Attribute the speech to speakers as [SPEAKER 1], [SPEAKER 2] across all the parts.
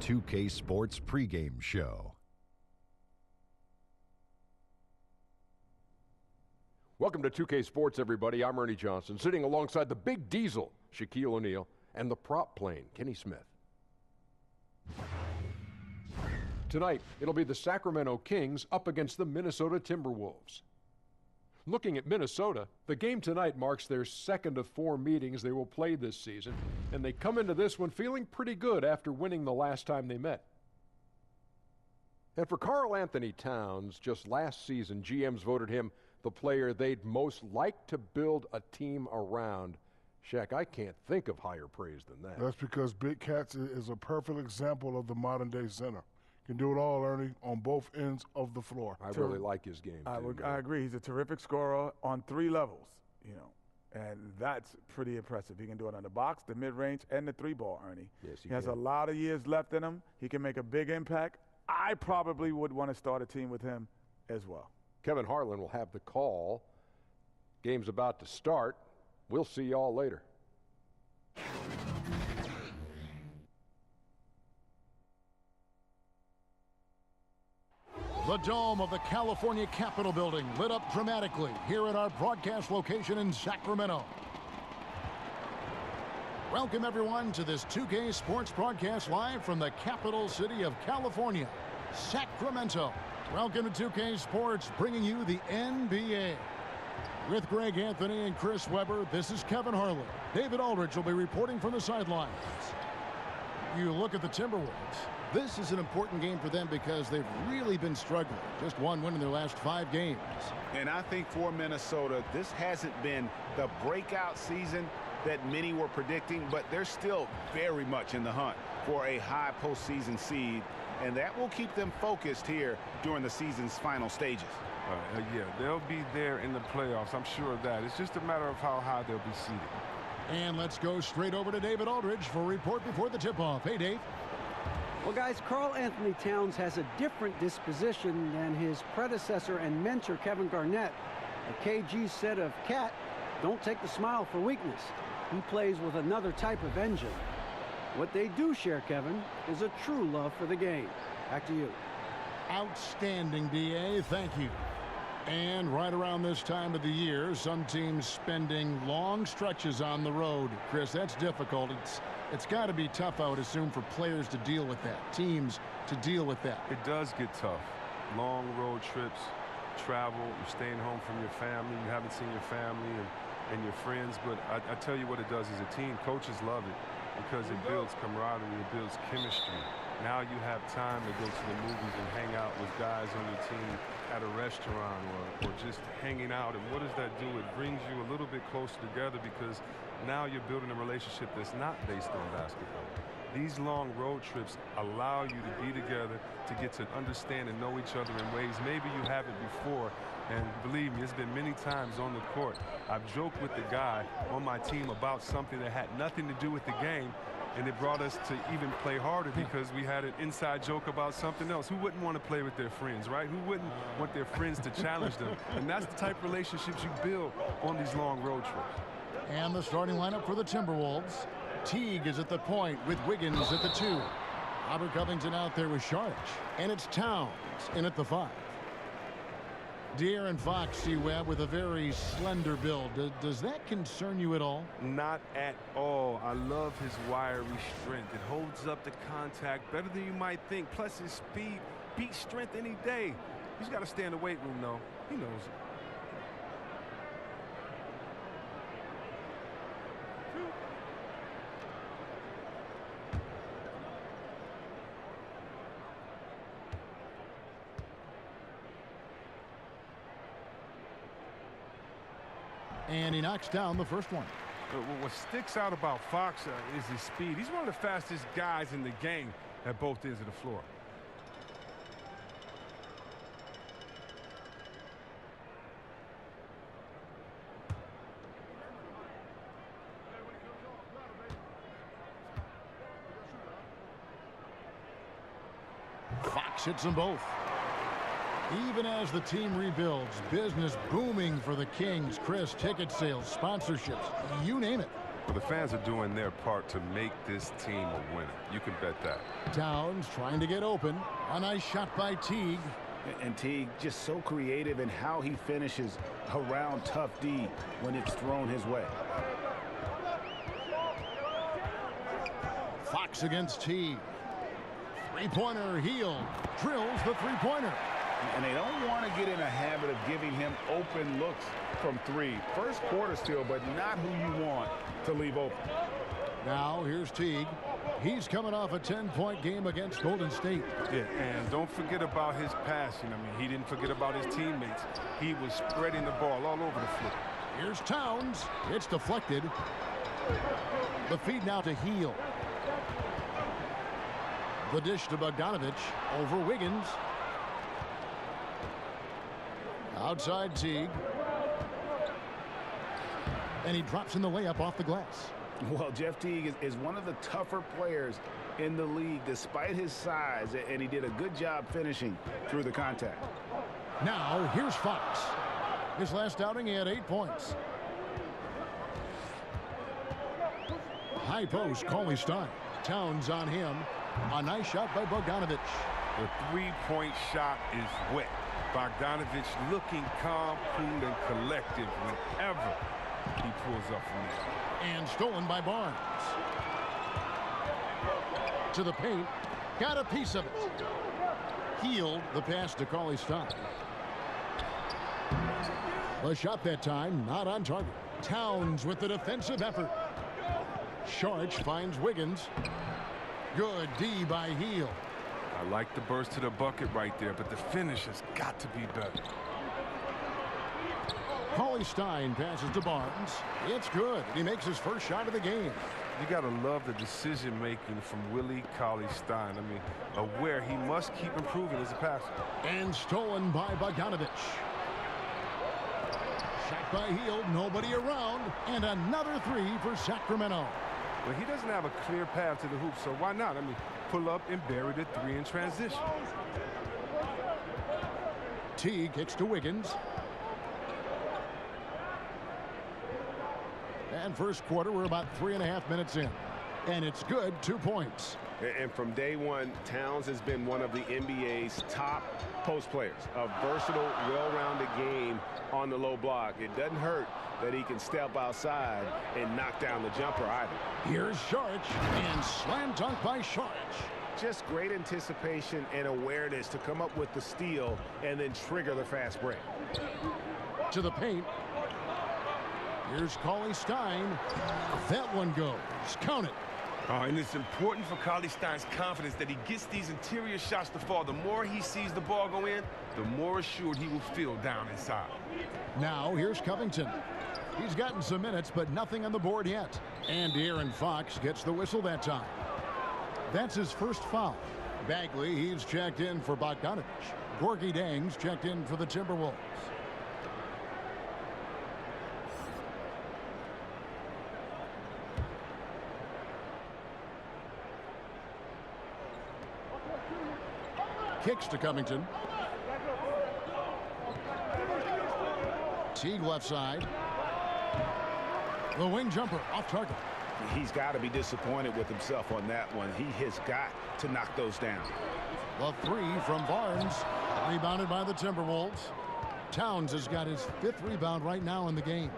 [SPEAKER 1] 2K Sports pregame show.
[SPEAKER 2] Welcome to 2K Sports, everybody. I'm Ernie Johnson, sitting alongside the Big Diesel, Shaquille O'Neal, and the prop plane, Kenny Smith. Tonight, it'll be the Sacramento Kings up against the Minnesota Timberwolves. Looking at Minnesota, the game tonight marks their second of 4 meetings they will play this season, and they come into this one feeling pretty good after winning the last time they met. And for Karl Anthony Towns, just last season, GMs voted him the player they'd most like to build a team around. Shaq, I can't think of higher praise than that.
[SPEAKER 3] That's because Big Cats is a perfect example of the modern-day center. Can do it all, Ernie, on both ends of the floor.
[SPEAKER 2] I really like his game, too.
[SPEAKER 4] I agree. He's a terrific scorer on 3 levels, and that's pretty impressive. He can do it on the box, the mid-range, and the 3-ball, Ernie.
[SPEAKER 2] Yes,
[SPEAKER 4] he has a lot of years left in him. He can make a big impact. I probably would want to start a team with him as well.
[SPEAKER 2] Kevin Harlan will have the call. Game's about to start. We'll see y'all later.
[SPEAKER 5] The dome of the California Capitol building lit up dramatically here at our broadcast location in Sacramento. Welcome everyone to this 2K Sports broadcast live from the capital city of California, Sacramento. Welcome to 2K Sports, bringing you the NBA. With Greg Anthony and Chris Webber, this is Kevin Harlan. David Aldridge will be reporting from the sidelines. You look at the Timberwolves. This is an important game for them because they've really been struggling. Just 1 win in their last 5 games.
[SPEAKER 6] And I think for Minnesota, this hasn't been the breakout season that many were predicting, but they're still very much in the hunt for a high postseason seed, and that will keep them focused here during the season's final stages.
[SPEAKER 7] Yeah, they'll be there in the playoffs. I'm sure of that. It's just a matter of how high they'll be seeded.
[SPEAKER 5] And let's go straight over to David Aldridge for a report before the tip-off. Hey, Dave.
[SPEAKER 8] Well, guys, Karl Anthony Towns has a different disposition than his predecessor and mentor, Kevin Garnett. A KG said of Cat, don't take the smile for weakness. He plays with another type of engine. What they do share, Kevin, is a true love for the game. Back to you.
[SPEAKER 5] Outstanding, D.A. Thank you. And right around this time of the year, some teams spending long stretches on the road. Chris, that's difficult. It's got to be tough, I would assume, for players to deal with that, teams to deal with that.
[SPEAKER 7] It does get tough. Long road trips, travel, you're staying home from your family, you haven't seen your family and your friends, but I tell you what it does as a team. Coaches love it because it builds camaraderie, it builds chemistry. Now you have time to go to the movies and hang out with guys on your team at a restaurant or just hanging out. And what does that do? It brings you a little bit closer together because now you're building a relationship that's not based on basketball. These long road trips allow you to be together, to get to understand and know each other in ways maybe you haven't before. And believe me, it's been many times on the court. I've joked with the guy on my team about something that had nothing to do with the game, and it brought us to even play harder because we had an inside joke about something else. Who wouldn't want to play with their friends, right? Who wouldn't want their friends to challenge them? And that's the type of relationships you build on these long road trips.
[SPEAKER 5] And the starting lineup for the Timberwolves. Teague is at the point with Wiggins at the 2. Robert Covington out there with Sharp. And it's Towns in at the 5. De'Aaron Fox, C-Webb, with a very slender build. Does that concern you at all?
[SPEAKER 7] Not at all. I love his wiry strength. It holds up the contact better than you might think. Plus his speed beats strength any day. He's got to stay in the weight room, though. He knows it.
[SPEAKER 5] And he knocks down the first one.
[SPEAKER 7] What sticks out about Fox is his speed. He's one of the fastest guys in the game at both ends of the floor.
[SPEAKER 5] Fox hits them both. Even as the team rebuilds, business booming for the Kings. Chris, ticket sales, sponsorships, you name it.
[SPEAKER 7] Well, the fans are doing their part to make this team a winner. You can bet that.
[SPEAKER 5] Towns trying to get open. A nice shot by Teague.
[SPEAKER 6] And Teague just so creative in how he finishes around tough D when it's thrown his way.
[SPEAKER 5] Fox against Teague. Three-pointer, Heel drills the three-pointer.
[SPEAKER 6] And they don't want to get in a habit of giving him open looks from three. First quarter still, but not who you want to leave open.
[SPEAKER 5] Now here's Teague. He's coming off a 10-point game against Golden State.
[SPEAKER 7] Yeah, and don't forget about his passing. I mean, he didn't forget about his teammates. He was spreading the ball all over the floor.
[SPEAKER 5] Here's Towns. It's deflected. The feed now to Heel. The dish to Bogdanovich over Wiggins. Outside Teague. And he drops in the layup off the glass.
[SPEAKER 6] Well, Jeff Teague is one of the tougher players in the league despite his size, and he did a good job finishing through the contact.
[SPEAKER 5] Now here's Fox. His last outing he had 8 points. High post, Cauley Stein. Towns on him. A nice shot by Bogdanovich.
[SPEAKER 7] The three-point shot is wet. Bogdanovich looking calm, cool, and collected whenever he pulls up from there.
[SPEAKER 5] And stolen by Barnes. To the paint. Got a piece of it. Healed the pass to Cauley Stein. The shot that time not on target. Towns with the defensive effort. Sharch finds Wiggins. Good D by Heel.
[SPEAKER 7] I like the burst to the bucket right there, but the finish has got to be better.
[SPEAKER 5] Cauley Stein passes to Barnes. It's good. He makes his first shot of the game.
[SPEAKER 7] You got to love the decision-making from Willie Cauley-Stein. I mean, aware he must keep improving as a passer.
[SPEAKER 5] And stolen by Bogdanovich. Shot by Heel. Nobody around. And another three for Sacramento.
[SPEAKER 7] Well, he doesn't have a clear path to the hoop, so why not? I mean, pull up and bury the three in transition.
[SPEAKER 5] Teague kicks to Wiggins. And first quarter, we're about 3.5 minutes in. And it's good, 2 points.
[SPEAKER 9] And from day one, Towns has been one of the NBA's top post players. A versatile, well-rounded game on the low block. It doesn't hurt that he can step outside and knock down the jumper either.
[SPEAKER 5] Here's Sharch, and slam dunk by Sharch.
[SPEAKER 6] Just great anticipation and awareness to come up with the steal and then trigger the fast break.
[SPEAKER 5] To the paint. Here's Cauley Stein. That one goes. Count it.
[SPEAKER 7] And it's important for Cauley-Stein's confidence that he gets these interior shots to fall. The more he sees the ball go in, the more assured he will feel down inside.
[SPEAKER 5] Now here's Covington. He's gotten some minutes, but nothing on the board yet. And Aaron Fox gets the whistle that time. That's his first foul. Bagley, he's checked in for Bogdanovich. Gorgie Dang's checked in for the Timberwolves. Kicks to Covington. Teague left side. The wing jumper off target.
[SPEAKER 6] He's got to be disappointed with himself on that one. He has got to knock those down.
[SPEAKER 5] The three from Barnes. Rebounded by the Timberwolves. Towns has got his 5th rebound right now in the game.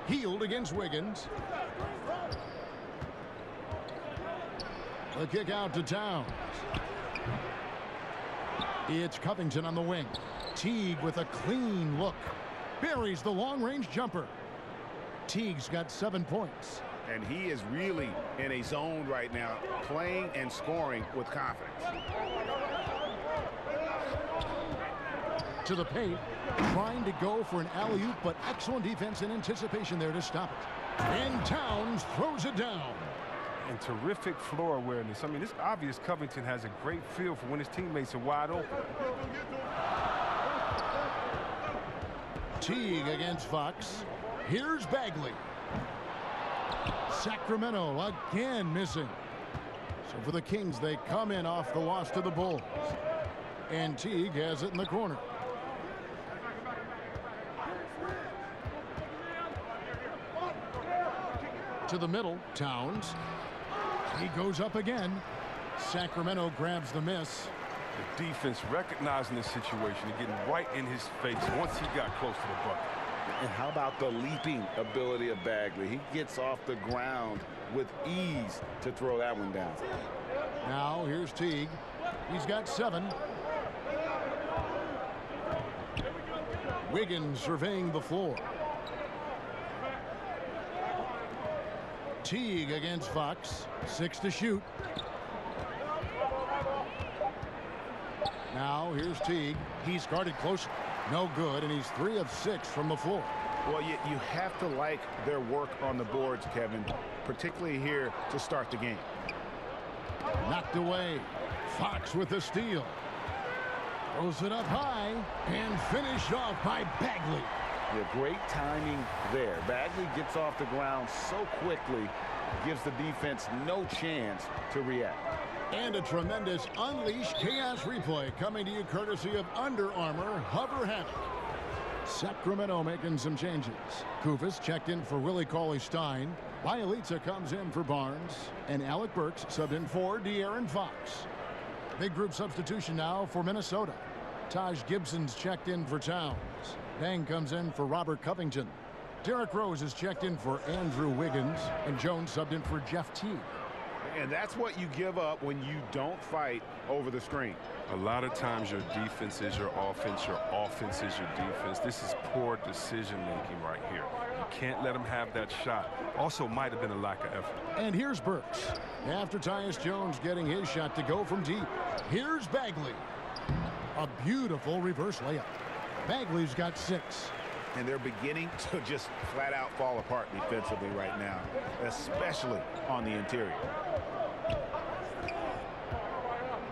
[SPEAKER 5] Healed against Wiggins. The kick out to Towns. It's Covington on the wing. Teague with a clean look. Buries the long-range jumper. Teague's got 7 points.
[SPEAKER 6] And he is really in a zone right now, playing and scoring with confidence.
[SPEAKER 5] To the paint, trying to go for an alley-oop, but excellent defense and anticipation there to stop it. And Towns throws it down.
[SPEAKER 7] And terrific floor awareness. I mean, it's obvious Covington has a great feel for when his teammates are wide open.
[SPEAKER 5] Teague against Fox. Here's Bagley. Sacramento again missing. So for the Kings, they come in off the loss to the Bulls. And Teague has it in the corner. To the middle, Towns. He goes up again. Sacramento grabs the miss.
[SPEAKER 7] The defense recognizing the situation and getting right in his face once he got close to the bucket.
[SPEAKER 6] And how about the leaping ability of Bagley? He gets off the ground with ease to throw that one down.
[SPEAKER 5] Now here's Teague. He's got 7. Wiggins surveying the floor. Teague against Fox. 6 to shoot. Now here's Teague. He's guarded close. No good, and he's 3 of 6 from the floor.
[SPEAKER 6] Well, you have to like their work on the boards, Kevin, particularly here to start the game.
[SPEAKER 5] Knocked away. Fox with the steal. Throws it up high and finished off by Bagley.
[SPEAKER 6] Yeah, great timing there. Bagley gets off the ground so quickly, gives the defense no chance to react.
[SPEAKER 5] And a tremendous Unleash Chaos replay coming to you courtesy of Under Armour Hover Havoc. Sacramento making some changes. Kufis checked in for Willie Cauley-Stein. Bielitsa comes in for Barnes. And Alec Burks subbed in for De'Aaron Fox. Big group substitution now for Minnesota. Taj Gibson's checked in for Towns. Dang comes in for Robert Covington. Derrick Rose is checked in for Andrew Wiggins. And Jones subbed in for Jeff Teague.
[SPEAKER 6] And that's what you give up when you don't fight over the screen.
[SPEAKER 7] A lot of times your defense is your offense is your defense. This is poor decision-making right here. You can't let them have that shot. Also might have been a lack of effort.
[SPEAKER 5] And here's Burks. After Tyus Jones getting his shot to go from deep. Here's Bagley. A beautiful reverse layup. Bagley's got 6.
[SPEAKER 6] And they're beginning to just flat out fall apart defensively right now, especially on the interior.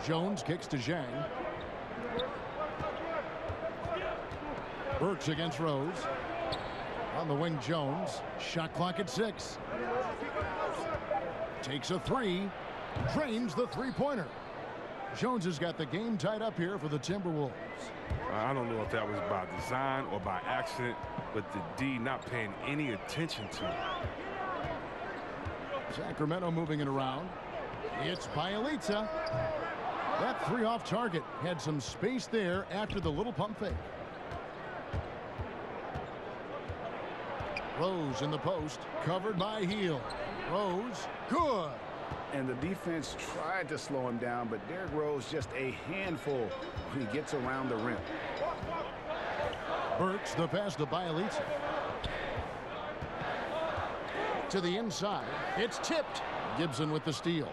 [SPEAKER 5] Jones kicks to Zhang. Burks against Rose. On the wing, Jones. Shot clock at 6. Takes a 3. Drains the three-pointer. Jones has got the game tied up here for the Timberwolves.
[SPEAKER 7] I don't know if that was by design or by accident, but the D not paying any attention to it.
[SPEAKER 5] Sacramento moving it around. It's Bielitsa. That 3 off target. Had some space there after the little pump fake. Rose in the post. Covered by Heel. Rose. Good.
[SPEAKER 6] And the defense tried to slow him down, but Derrick Rose just a handful when he gets around the rim.
[SPEAKER 5] Burks the pass to Bielitsa. To the inside. It's tipped. Gibson with the steal.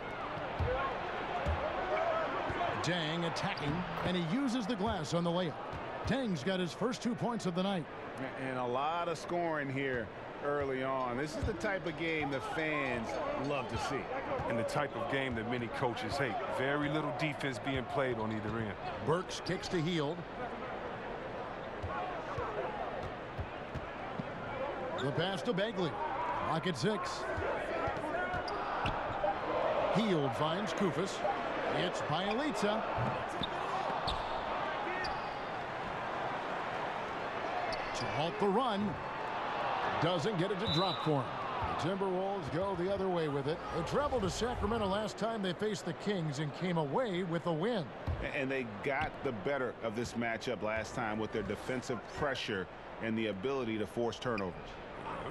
[SPEAKER 5] Dang attacking, and he uses the glass on the layup. Dang's got his first 2 points of the night.
[SPEAKER 6] And a lot of scoring here early on. This is the type of game the fans love to see.
[SPEAKER 7] And the type of game that many coaches hate. Very little defense being played on either end.
[SPEAKER 5] Burks kicks to Hield. The pass to Bagley. Lock at 6. Hield finds Kufis. It's Bielitsa. To halt the run. Doesn't get it to drop for him. The Timberwolves go the other way with it. They traveled to Sacramento last time they faced the Kings and came away with a win.
[SPEAKER 6] And they got the better of this matchup last time with their defensive pressure and the ability to force turnovers.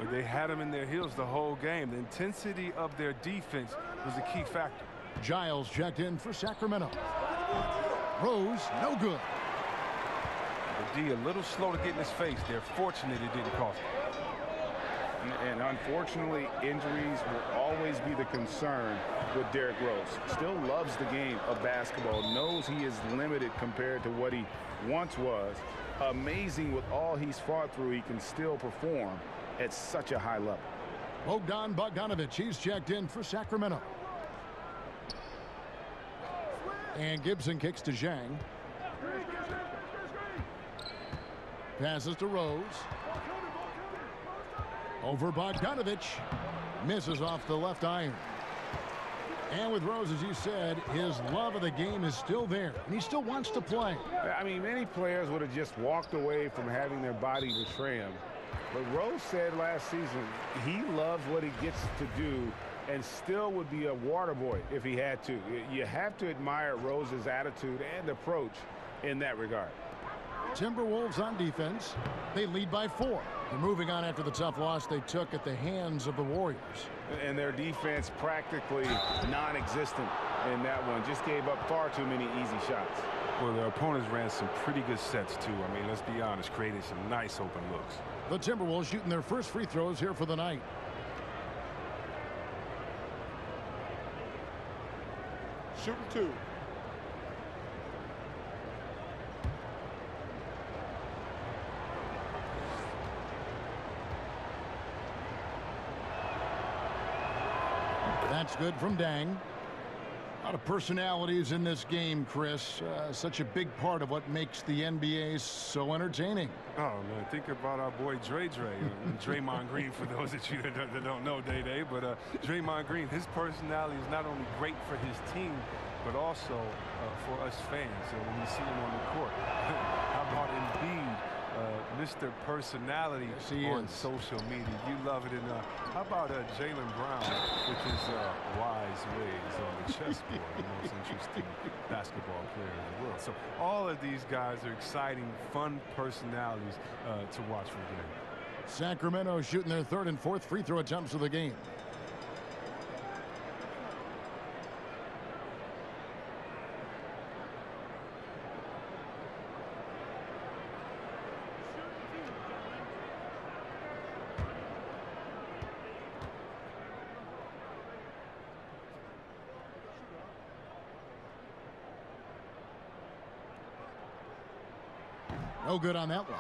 [SPEAKER 7] They had them in their heels the whole game. The intensity of their defense was a key factor.
[SPEAKER 5] Giles checked in for Sacramento. Rose, no good.
[SPEAKER 7] The D a little slow to get in his face. They're fortunate it didn't cost them.
[SPEAKER 6] And unfortunately, injuries will always be the concern with Derrick Rose. Still loves the game of basketball, knows he is limited compared to what he once was. Amazing with all he's fought through, he can still perform at such a high level.
[SPEAKER 5] Bogdan Bogdanovic, he's checked in for Sacramento. And Gibson kicks to Zhang. Passes to Rose. Over Bogdanovic. Misses off the left iron. And with Rose, as you said, his love of the game is still there. And he still wants to play.
[SPEAKER 6] I mean, many players would have just walked away from having their body betray him. But Rose said last season he loves what he gets to do and still would be a water boy if he had to. You have to admire Rose's attitude and approach in that regard.
[SPEAKER 5] Timberwolves on defense. They lead by 4. They're moving on after the tough loss they took at the hands of the Warriors.
[SPEAKER 6] And their defense practically non-existent in that one. Just gave up far too many easy shots.
[SPEAKER 7] Well, their opponents ran some pretty good sets, too. I mean, let's be honest, creating some nice open looks.
[SPEAKER 5] The Timberwolves shooting their first free throws here for the night.
[SPEAKER 3] Shooting 2.
[SPEAKER 5] That's good from Dang. A lot of personalities in this game, Chris. Such a big part of what makes the NBA so entertaining.
[SPEAKER 7] Oh, man, think about our boy Dre. Draymond Green, for those that you that don't know, Day. But Draymond Green, his personality is not only great for his team, but also for us fans when we see him on the court. How about Embiid? Mr. Personality on social media. You love it. And how about Jaylen Brown with his wise ways on the chessboard? The most interesting basketball player in the world. So all of these guys are exciting, fun personalities to watch for the game.
[SPEAKER 5] Sacramento shooting their 3rd and 4th free throw attempts of the game. No good on that one.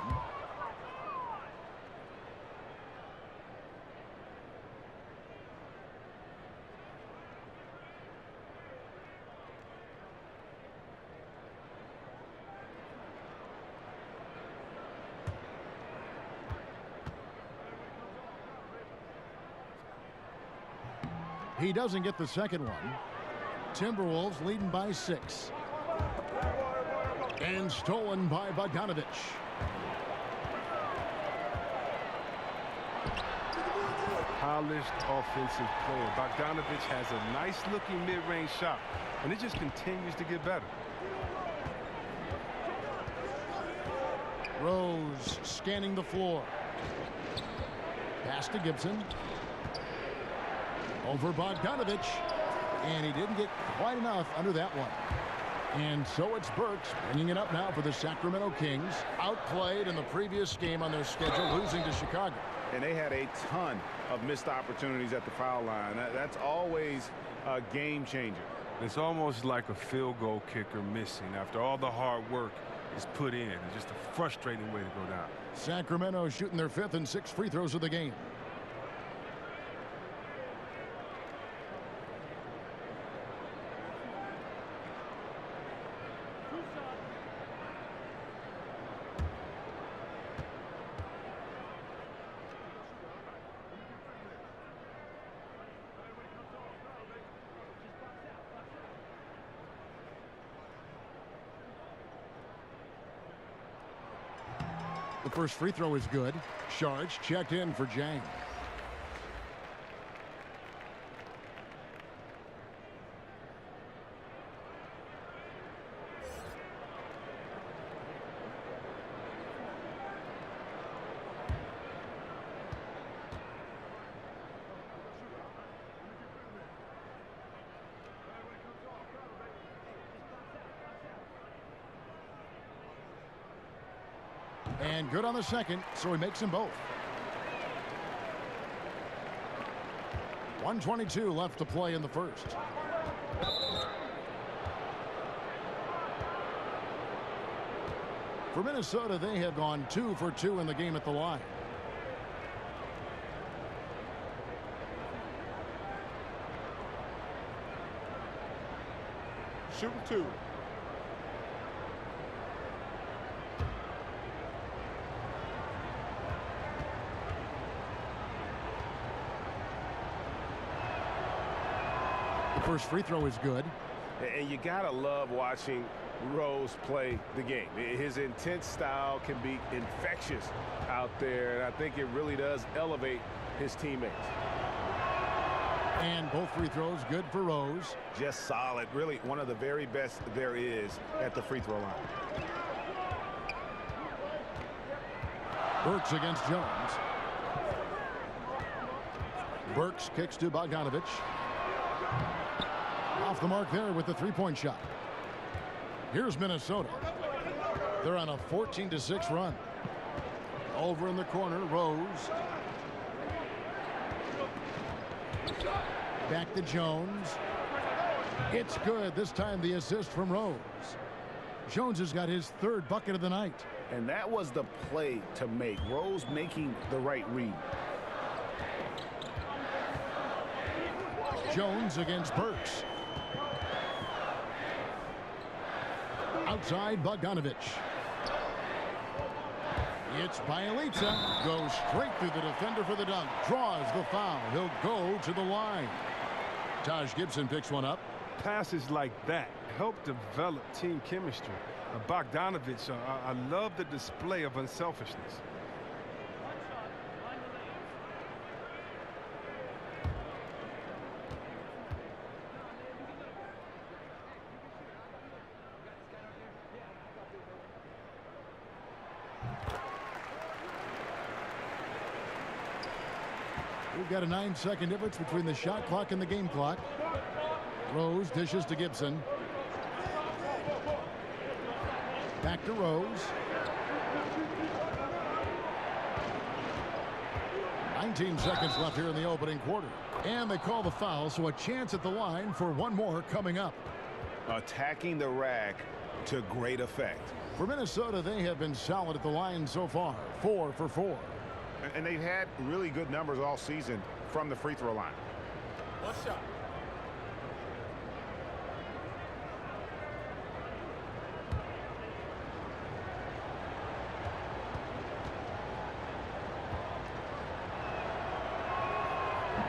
[SPEAKER 5] He doesn't get the second one. Timberwolves leading by 6. And stolen by Bogdanovich.
[SPEAKER 7] Polished offensive player. Bogdanovich has a nice-looking mid-range shot, and it just continues to get better.
[SPEAKER 5] Rose scanning the floor. Pass to Gibson. Over Bogdanovich. And he didn't get quite enough under that one. And so it's Burks bringing it up now for the Sacramento Kings. Outplayed in the previous game on their schedule, losing to Chicago.
[SPEAKER 6] And they had a ton of missed opportunities at the foul line. That's always a game changer.
[SPEAKER 7] It's almost like a field goal kicker missing after all the hard work is put in. It's just a frustrating way to go down.
[SPEAKER 5] Sacramento shooting their 5th and 6th free throws of the game. The first free throw is good. Sharge checked in for Jang. And good on the second, so he makes them both. 1:22 left to play in the first. For Minnesota, they have gone 2 for 2 in the game at the line.
[SPEAKER 3] Shooting 2.
[SPEAKER 5] The first free throw is good.
[SPEAKER 6] And you got to love watching
[SPEAKER 9] Rose play the game. His intense style can be infectious out there, and I think it really does elevate his teammates.
[SPEAKER 5] And both free throws good for Rose.
[SPEAKER 6] Just solid. Really one of the very best there is at the free throw line.
[SPEAKER 5] Burks against Jones. Burks kicks to Bogdanovich. Off the mark there with the three-point shot. Here's Minnesota. They're on a 14-6 run. Over in the corner, Rose. Back to Jones. It's good. This time the assist from Rose. Jones has got his third bucket of the night.
[SPEAKER 6] And that was the play to make. Rose making the right read.
[SPEAKER 5] Jones against Burks. Outside Bogdanovich. It's Bielitsa. Goes straight through the defender for the dunk. Draws the foul. He'll go to the line. Taj Gibson picks one up.
[SPEAKER 7] Passes like that help develop team chemistry. Bogdanovich, I love the display of unselfishness.
[SPEAKER 5] We've got a 9-second difference between the shot clock and the game clock. Rose dishes to Gibson. Back to Rose. 19 seconds left here in the opening quarter. And they call the foul, so a chance at the line for one more coming up.
[SPEAKER 6] Attacking the rack to great effect.
[SPEAKER 5] For Minnesota, they have been solid at the line so far. 4 for 4.
[SPEAKER 6] And they've had really good numbers all season from the free throw line.
[SPEAKER 4] One shot.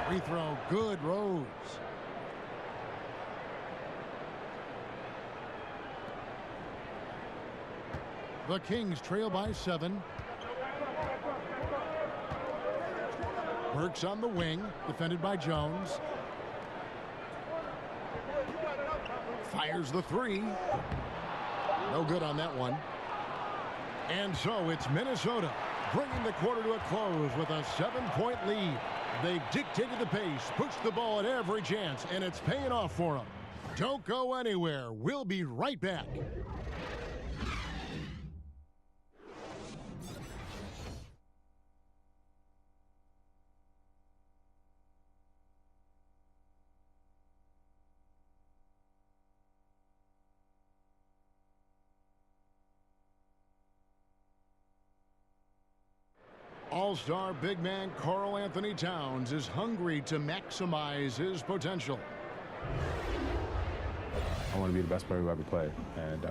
[SPEAKER 5] Free throw, good. Rose. The Kings trail by 7. Burks on the wing, defended by Jones. Fires the three. No good on that one. And so it's Minnesota bringing the quarter to a close with a 7-point lead. They've dictated the pace, pushed the ball at every chance, and it's paying off for them. Don't go anywhere. We'll be right back. All-star big man Karl Anthony Towns is hungry to maximize his potential.
[SPEAKER 10] I want to be the best player who ever played, and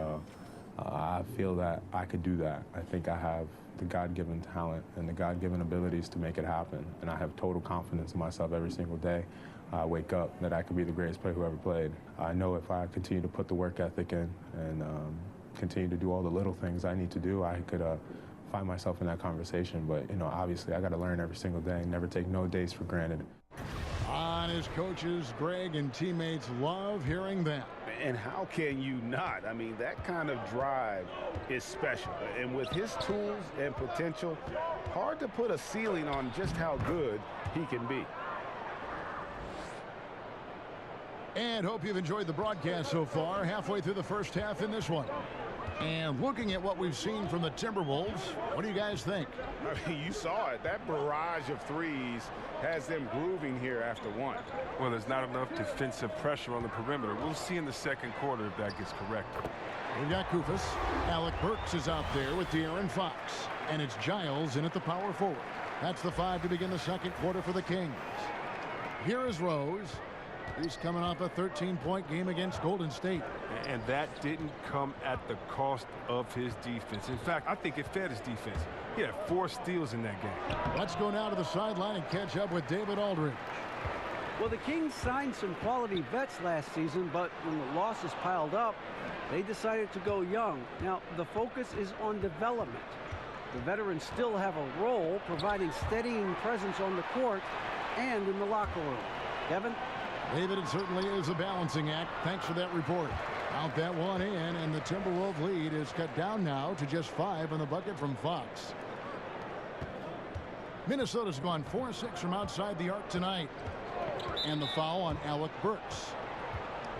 [SPEAKER 10] I feel that I could do that. I think I have the God-given talent and the God-given abilities to make it happen, and I have total confidence in myself every single day. I wake up that I could be the greatest player who ever played. I know if I continue to put the work ethic in and continue to do all the little things I need to do, I could find myself in that conversation. But, you know, obviously I got to learn every single day, never take no days for granted.
[SPEAKER 5] On his coaches, Greg and teammates love hearing that.
[SPEAKER 6] And how can you not? I mean, that kind of drive is special. And with his tools and potential, hard to put a ceiling on just how good he can be.
[SPEAKER 5] And hope you've enjoyed the broadcast so far. Halfway through the first half in this one. And looking at what we've seen from the Timberwolves, what do you guys think?
[SPEAKER 6] I mean, you saw it. That barrage of threes has them grooving here after one.
[SPEAKER 7] Well, there's not enough defensive pressure on the perimeter. We'll see in the second quarter if that gets corrected.
[SPEAKER 5] We've got Kufis. Alec Burks is out there with De'Aaron Fox. And it's Giles in at the power forward. That's the 5 to begin the second quarter for the Kings. Here is Rose. He's coming off a 13-point game against Golden State.
[SPEAKER 7] And that didn't come at the cost of his defense. In fact, I think it fed his defense. He had 4 steals in that game.
[SPEAKER 5] Let's go now to the sideline and catch up with David Aldridge.
[SPEAKER 8] Well, the Kings signed some quality vets last season, but when the losses piled up, they decided to go young. Now, the focus is on development. The veterans still have a role, providing steadying presence on the court and in the locker room. Kevin?
[SPEAKER 5] David, it certainly is a balancing act. Thanks for that report. Out that one in, and the Timberwolves lead is cut down now to just 5 on the bucket from Fox. Minnesota's gone 4-6 from outside the arc tonight. And the foul on Alec Burks.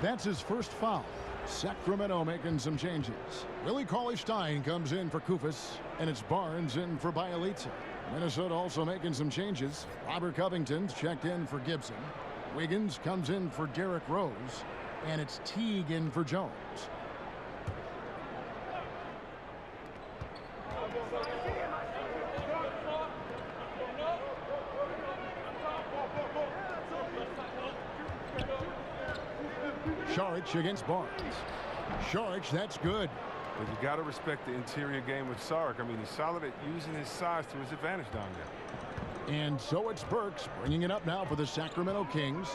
[SPEAKER 5] That's his first foul. Sacramento making some changes. Willie Cauley-Stein comes in for Kufis, and it's Barnes in for Bielitsa. Minnesota also making some changes. Robert Covington's checked in for Gibson. Wiggins comes in for Derrick Rose, and it's Teague in for Jones. Saric against Barnes. Saric, that's good.
[SPEAKER 7] But you got to respect the interior game with Saric. I mean, he's solid at using his size to his advantage down there.
[SPEAKER 5] And so it's Burks bringing it up now for the Sacramento Kings.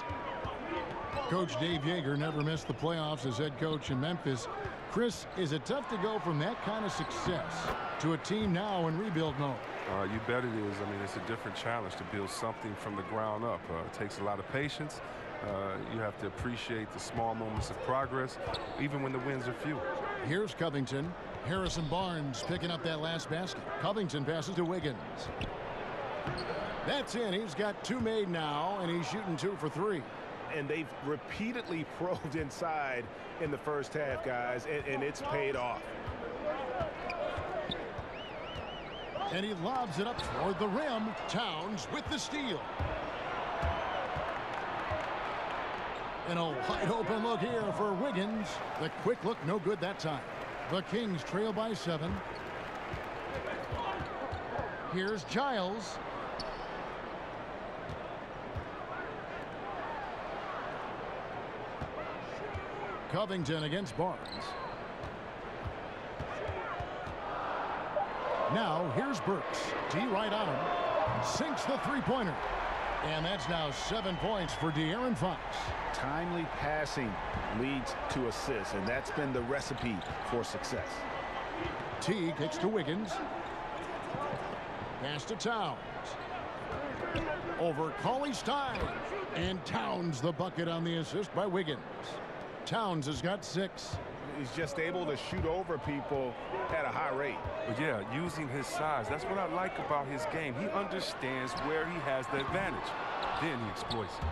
[SPEAKER 5] Coach Dave Yeager never missed the playoffs as head coach in Memphis. Chris, is it tough to go from that kind of success to a team now in rebuild mode?
[SPEAKER 7] You bet it is. I mean, it's a different challenge to build something from the ground up. It takes a lot of patience. You have to appreciate the small moments of progress, even when the wins are few.
[SPEAKER 5] Here's Covington. Harrison Barnes picking up that last basket. Covington passes to Wiggins. That's in. He's got 2 made now, and he's shooting 2 for 3.
[SPEAKER 6] And they've repeatedly probed inside in the first half, guys, and it's paid off.
[SPEAKER 5] And he lobs it up toward the rim. Towns with the steal. And a wide open look here for Wiggins. The quick look, no good that time. The Kings trail by 7. Here's Giles. Covington against Barnes. Now here's Burks. D right on him. Sinks the three-pointer. And that's now 7 points for De'Aaron Fox.
[SPEAKER 6] Timely passing leads to assists, and that's been the recipe for success.
[SPEAKER 5] T kicks to Wiggins. Pass to Towns. Over Cauley-Stein. And Towns the bucket on the assist by Wiggins. Towns has got 6.
[SPEAKER 6] He's just able to shoot over people at a high rate.
[SPEAKER 7] But yeah, using his size, that's what I like about his game. He understands where he has the advantage. Then he exploits it.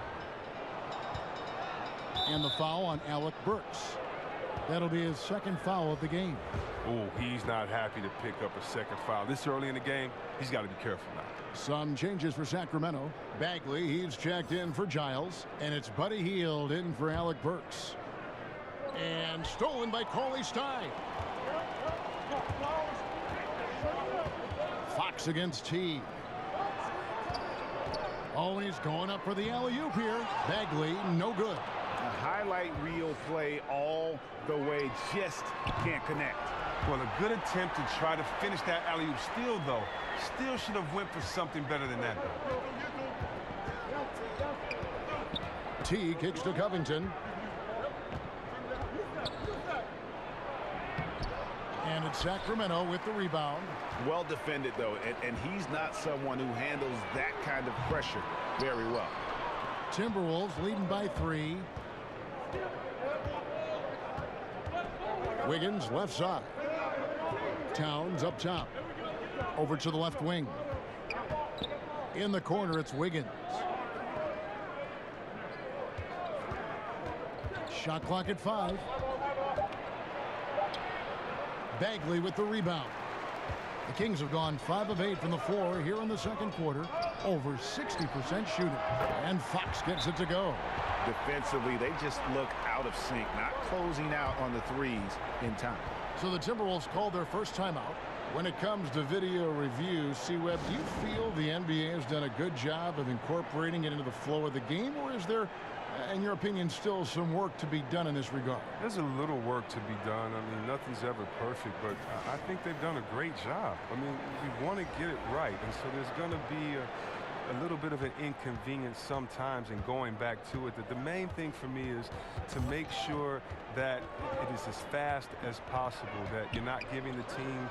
[SPEAKER 5] And the foul on Alec Burks. That'll be his second foul of the game.
[SPEAKER 7] Oh, he's not happy to pick up a second foul. This early in the game, he's got to be careful now.
[SPEAKER 5] Some changes for Sacramento. Bagley, he's checked in for Giles. And it's Buddy Hield in for Alec Burks. And stolen by Cauley-Stein. Fox against T. Oh, and he's going up for the alley-oop here. Bagley, no good.
[SPEAKER 6] A highlight reel play all the way, just can't connect.
[SPEAKER 7] Well, a good attempt to try to finish that alley-oop. Still, though, still should have went for something better than that, though.
[SPEAKER 5] T kicks to Covington. And it's Sacramento with the rebound.
[SPEAKER 6] Well defended, though, and he's not someone who handles that kind of pressure very well.
[SPEAKER 5] Timberwolves leading by 3. Wiggins left side. Towns up top. Over to the left wing. In the corner, it's Wiggins. Shot clock at 5. Bagley with the rebound. The Kings have gone 5 of 8 from the floor here in the second quarter. Over 60% shooting. And Fox gets it to go.
[SPEAKER 6] Defensively, they just look out of sync, not closing out on the threes in time.
[SPEAKER 5] So the Timberwolves called their first timeout. When it comes to video review, C-Web, do you feel the NBA has done a good job of incorporating it into the flow of the game, or is there, in your opinion, still some work to be done in this regard?
[SPEAKER 7] There's a little work to be done. I mean, nothing's ever perfect, but I think they've done a great job. I mean, we want to get it right, and so there's going to be a little bit of an inconvenience sometimes in going back to it. The main thing for me is to make sure that it is as fast as possible, that you're not giving the team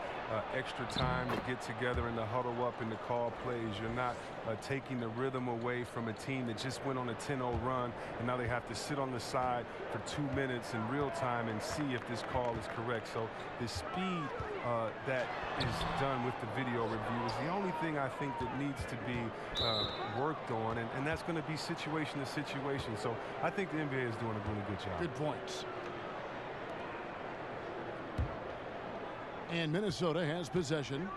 [SPEAKER 7] extra time to get together and to huddle up and to call plays. You're not taking the rhythm away from a team that just went on a 10-0 run, and now they have to sit on the side for 2 minutes in real time and see if this call is correct. So the speed that is done with the video review is the only thing I think that needs to be worked on, and that's going to be situation to situation. So I think the NBA is doing a really good job.
[SPEAKER 5] Good points. And Minnesota has possession.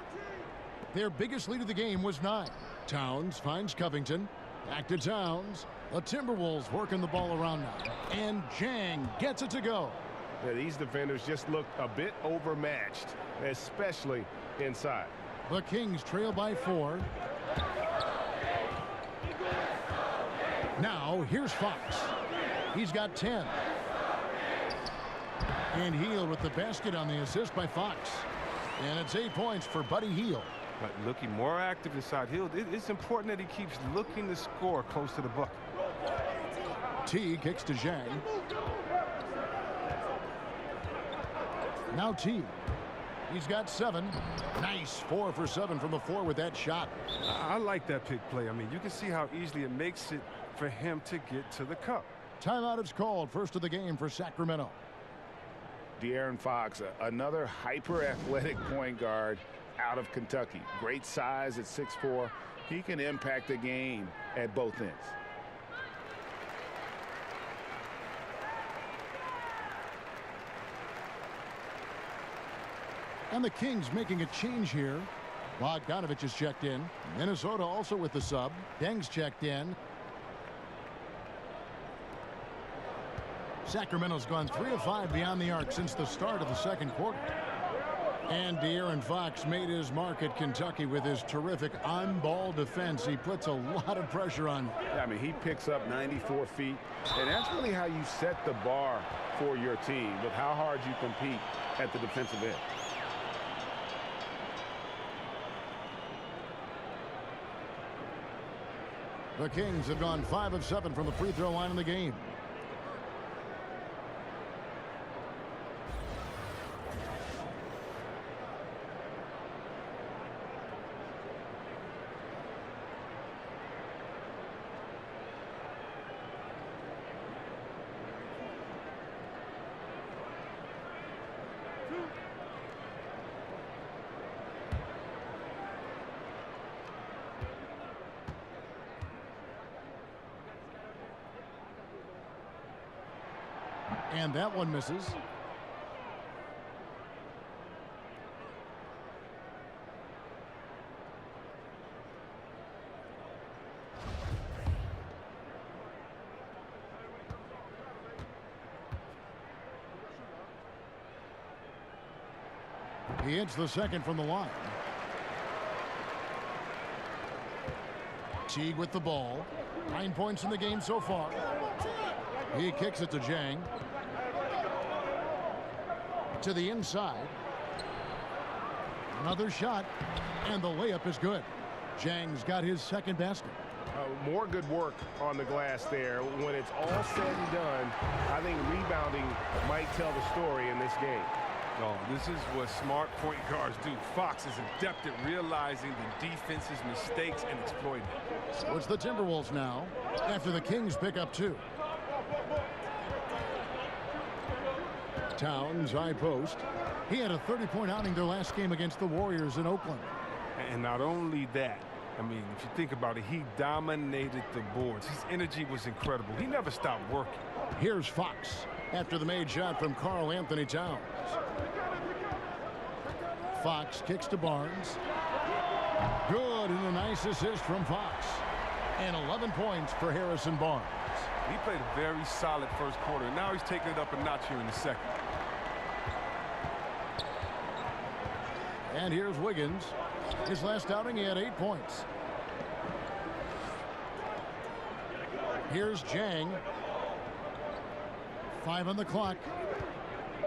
[SPEAKER 5] Their biggest lead of the game was 9. Towns finds Covington. Back to Towns. The Timberwolves working the ball around now. And Jang gets it to go.
[SPEAKER 9] Yeah, these defenders just looked a bit overmatched, especially inside.
[SPEAKER 5] The Kings trail by 4. Now here's Fox. He's got 10. And Hield with the basket on the assist by Fox. And it's 8 points for Buddy Hield.
[SPEAKER 7] But looking more active inside Hield, it's important that he keeps looking to score close to the bucket.
[SPEAKER 5] T kicks to Zhang. Now T. He's got 7. Nice 4 for 7 from the floor with that shot.
[SPEAKER 7] I like that pick play. I mean, you can see how easily it makes it for him to get to the cup.
[SPEAKER 5] Timeout is called. First of the game for Sacramento.
[SPEAKER 6] De'Aaron Fox, another hyper-athletic point guard out of Kentucky. Great size at 6'4". He can impact the game at both ends.
[SPEAKER 5] And the Kings making a change here. Bogdanovich is checked in. Minnesota also with the sub. Deng's checked in. Sacramento's gone 3 of 5 beyond the arc since the start of the second quarter. And De'Aaron Fox made his mark at Kentucky with his terrific on-ball defense. He puts a lot of pressure on.
[SPEAKER 6] Yeah, I mean, he picks up 94 feet. And that's really how you set the bar for your team, with how hard you compete at the defensive end.
[SPEAKER 5] The Kings have gone 5 of 7 from the free throw line in the game. And that one misses. He hits the second from the line. Teague with the ball. 9 points in the game so far. He kicks it to Zhang. To the inside. Another shot. And the layup is good. Zhang's got his second basket.
[SPEAKER 9] More good work on the glass there. When it's all said and done, I think rebounding might tell the story in this game.
[SPEAKER 7] Oh, this is what smart point guards do. Fox is adept at realizing the defense's mistakes and exploiting it.
[SPEAKER 5] So it's the Timberwolves now, after the Kings pick up 2. Towns, high post. He had a 30-point outing their last game against the Warriors in Oakland.
[SPEAKER 7] And not only that, I mean, if you think about it, he dominated the boards. His energy was incredible. He never stopped working.
[SPEAKER 5] Here's Fox after the made shot from Karl Anthony Towns. Fox kicks to Barnes. Good, and a nice assist from Fox. And 11 points for Harrison Barnes.
[SPEAKER 7] He played a very solid first quarter. Now he's taking it up a notch here in the second.
[SPEAKER 5] And here's Wiggins. His last outing, he had 8 points. Here's Zhang. 5 on the clock.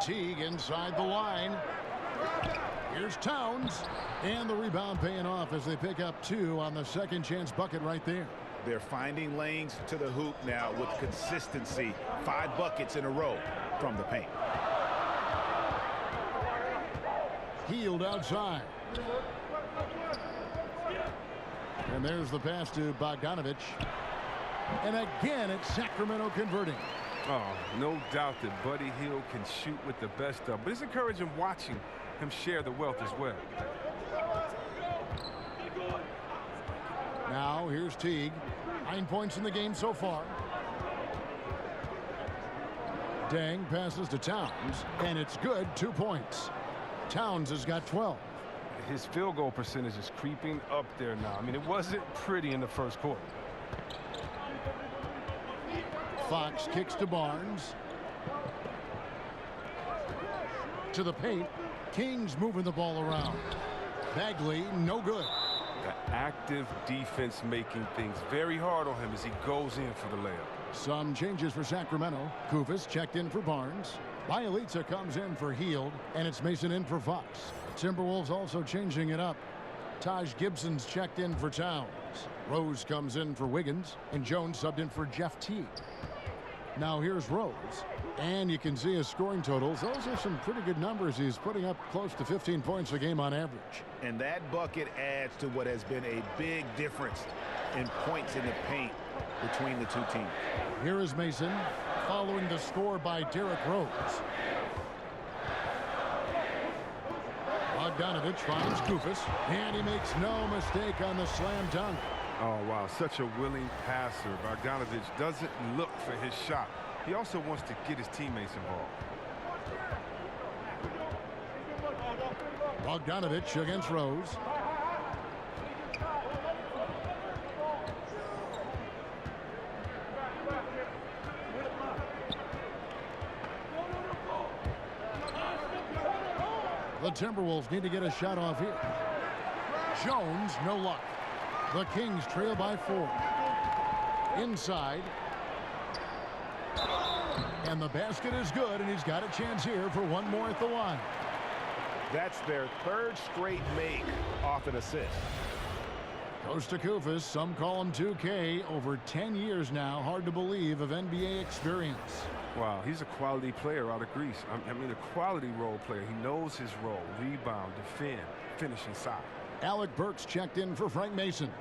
[SPEAKER 5] Teague inside the line. Here's Towns. And the rebound paying off as they pick up 2 on the second chance bucket right there.
[SPEAKER 6] They're finding lanes to the hoop now with consistency. 5 buckets in a row from the paint.
[SPEAKER 5] Healed outside. And there's the pass to Bogdanovich. And again, it's Sacramento converting.
[SPEAKER 7] Oh, no doubt that Buddy Hield can shoot with the best of, but it's encouraging watching him share the wealth as well.
[SPEAKER 5] Now here's Teague. 9 points in the game so far. Deng passes to Towns, and it's good. 2 points. Towns has got 12.
[SPEAKER 7] His field goal percentage is creeping up there now. I mean, it wasn't pretty in the first quarter.
[SPEAKER 5] Fox kicks to Barnes. To the paint. Kings moving the ball around. Bagley, no good.
[SPEAKER 7] The active defense making things very hard on him as he goes in for the layup.
[SPEAKER 5] Some changes for Sacramento. Kufis checked in for Barnes. Bielitsa comes in for Hield, and it's Mason in for Fox. Timberwolves also changing it up. Taj Gibson's checked in for Towns. Rose comes in for Wiggins, and Jones subbed in for Jeff Teague. Now here's Rose, and you can see his scoring totals. Those are some pretty good numbers. He's putting up close to 15 points a game on average.
[SPEAKER 6] And that bucket adds to what has been a big difference in points in the paint between the two teams.
[SPEAKER 5] Here is Mason, following the score by Derrick Rose. Bogdanovich finds Kufis, and he makes no mistake on the slam dunk.
[SPEAKER 7] Oh, wow, such a willing passer. Bogdanovich doesn't look for his shot. He also wants to get his teammates involved.
[SPEAKER 5] Bogdanovich against Rose. The Timberwolves need to get a shot off here. Jones, no luck. The Kings trail by 4. Inside. And the basket is good, and he's got a chance here for one more at the line.
[SPEAKER 9] That's their 3rd straight make off an assist.
[SPEAKER 5] Goes to Kufis. Some call him 2K. Over 10 years now. Hard to believe of NBA experience.
[SPEAKER 7] Wow, he's a quality player out of Greece. I mean, a quality role player. He knows his role. Rebound, defend, finish inside.
[SPEAKER 5] Alec Burks checked in for Frank Mason.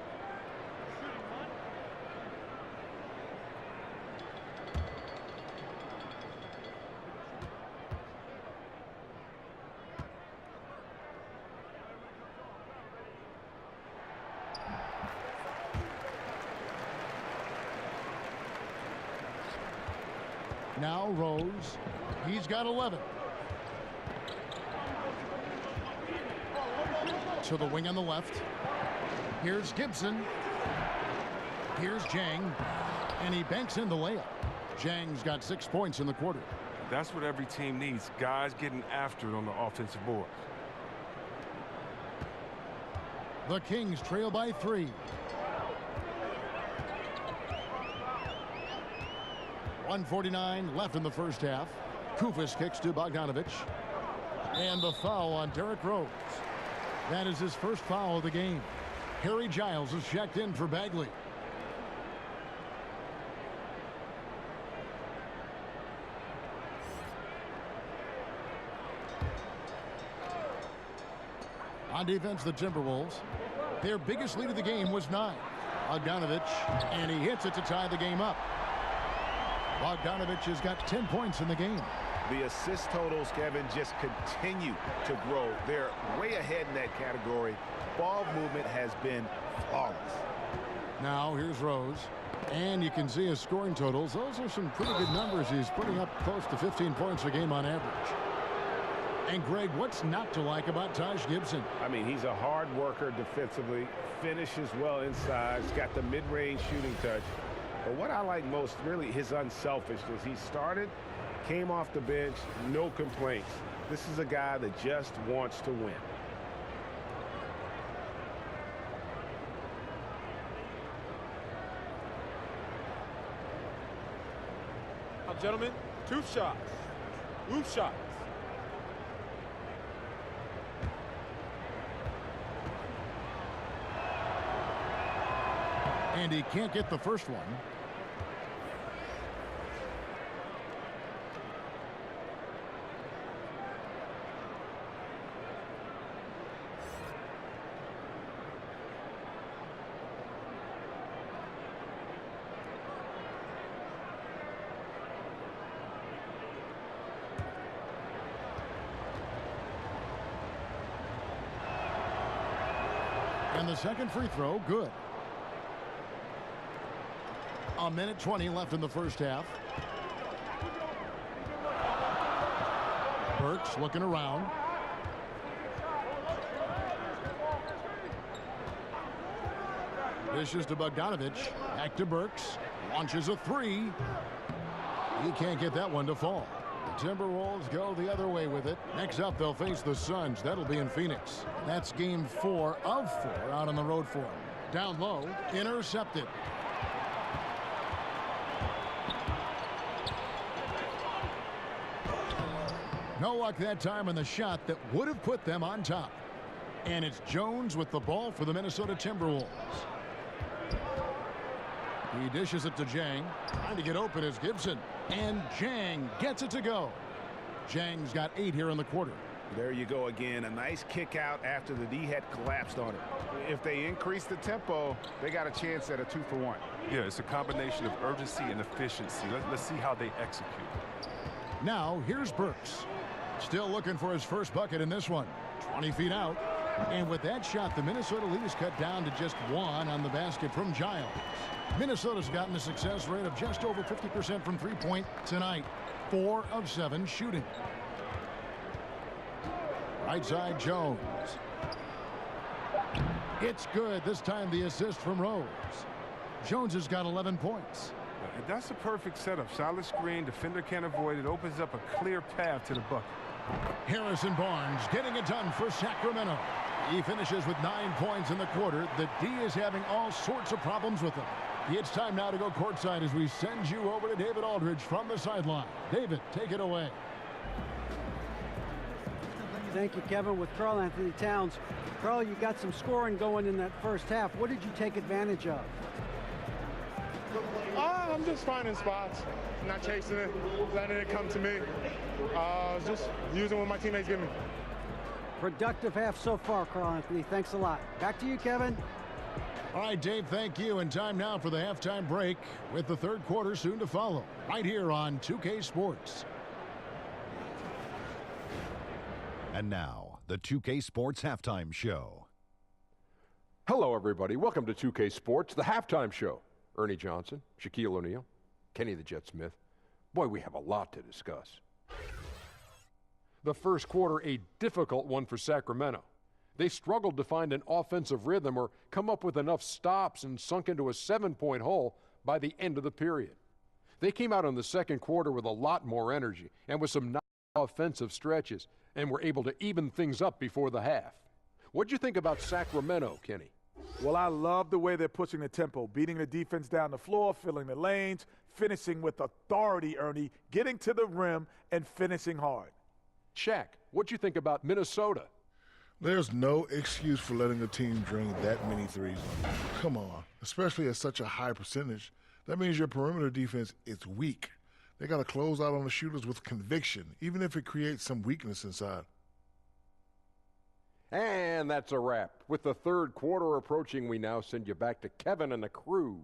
[SPEAKER 5] Now Rose. He's got 11. To the wing on the left. Here's Gibson. Here's Jang. And he banks in the layup. Jang's got 6 points in the quarter.
[SPEAKER 7] That's what every team needs. Guys getting after it on the offensive board.
[SPEAKER 5] The Kings trail by 3. .149 left in the first half. Kufis kicks to Bogdanovich. And the foul on Derrick Rose. That is his first foul of the game. Harry Giles is checked in for Bagley. On defense, the Timberwolves. Their biggest lead of the game was 9. Bogdanovich, and he hits it to tie the game up. Bogdanovich has got 10 points in the game.
[SPEAKER 6] The assist totals, Kevin, just continue to grow. They're way ahead in that category. Ball movement has been flawless.
[SPEAKER 5] Now here's Rose. And you can see his scoring totals. Those are some pretty good numbers. He's putting up close to 15 points a game on average. And Greg, what's not to like about Taj Gibson?
[SPEAKER 9] I mean, he's a hard worker defensively, finishes well inside, he's got the mid-range shooting touch. But what I like most, really, his unselfishness. He started, came off the bench, no complaints. This is a guy that just wants to win.
[SPEAKER 11] Now, gentlemen, 2 shots. 2 shots.
[SPEAKER 5] And he can't get the first one. And the second free throw, good. A minute 20 left in the first half. Burks looking around. Dishes to Bogdanovich. Back to Burks. Launches a three. He can't get that one to fall. The Timberwolves go the other way with it. Next up, they'll face the Suns. That'll be in Phoenix. That's game 4 of 4 out on the road for them. Down low, intercepted. No luck that time on the shot that would have put them on top. And it's Jones with the ball for the Minnesota Timberwolves. He dishes it to Jang. Trying to get open is Gibson. And Jang gets it to go. Jang's got 8 here in the quarter.
[SPEAKER 6] There you go again. A nice kick out after the D had collapsed on it. If they increase the tempo, they got a chance at a 2-for-1.
[SPEAKER 7] Yeah, it's a combination of urgency and efficiency. Let's see how they execute.
[SPEAKER 5] Now, here's Burks. Still looking for his first bucket in this one. 20 feet out. And with that shot, the Minnesota lead is cut down to just 1 on the basket from Giles. Minnesota's gotten a success rate of just over 50% from three-point tonight. 4 of 7 shooting. Right side, Jones. It's good. This time the assist from Rose. Jones has got 11 points.
[SPEAKER 7] That's a perfect setup. Solid screen. Defender can't avoid it. Opens up a clear path to the bucket.
[SPEAKER 5] Harrison Barnes getting it done for Sacramento. He finishes with 9 points in the quarter. The D is having all sorts of problems with him. It's time now to go courtside as we send you over to David Aldridge from the sideline. David, take it away.
[SPEAKER 8] Thank you, Kevin. With Karl Anthony Towns. Karl, you got some scoring going in that first half. What did you take advantage of?
[SPEAKER 12] I'm just finding spots, not chasing it, letting it come to me. Just using what my teammates give me.
[SPEAKER 8] Productive half so far, Karl Anthony. Thanks a lot. Back to you, Kevin.
[SPEAKER 5] All right, Dave, thank you. And time now for the halftime break with the third quarter soon to follow right here on 2K Sports.
[SPEAKER 1] And now, the 2K Sports Halftime Show.
[SPEAKER 2] Hello, everybody. Welcome to 2K Sports, the halftime show. Ernie Johnson, Shaquille O'Neal, Kenny the Jet Smith. Boy, we have a lot to discuss. The first quarter, a difficult one for Sacramento. They struggled to find an offensive rhythm or come up with enough stops and sunk into a 7-point hole by the end of the period. They came out in the second quarter with a lot more energy and with some offensive stretches and were able to even things up before the half. What'd you think about Sacramento, Kenny?
[SPEAKER 4] Well, I love the way they're pushing the tempo, beating the defense down the floor, filling the lanes, finishing with authority, Ernie, getting to the rim and finishing hard.
[SPEAKER 2] Shaq, what'd you think about Minnesota?
[SPEAKER 3] There's no excuse for letting a team drain that many threes on you. Come on, especially at such a high percentage. That means your perimeter defense is weak. They got to close out on the shooters with conviction, even if it creates some weakness inside.
[SPEAKER 2] And that's a wrap. With the third quarter approaching, we now send you back to Kevin and the crew.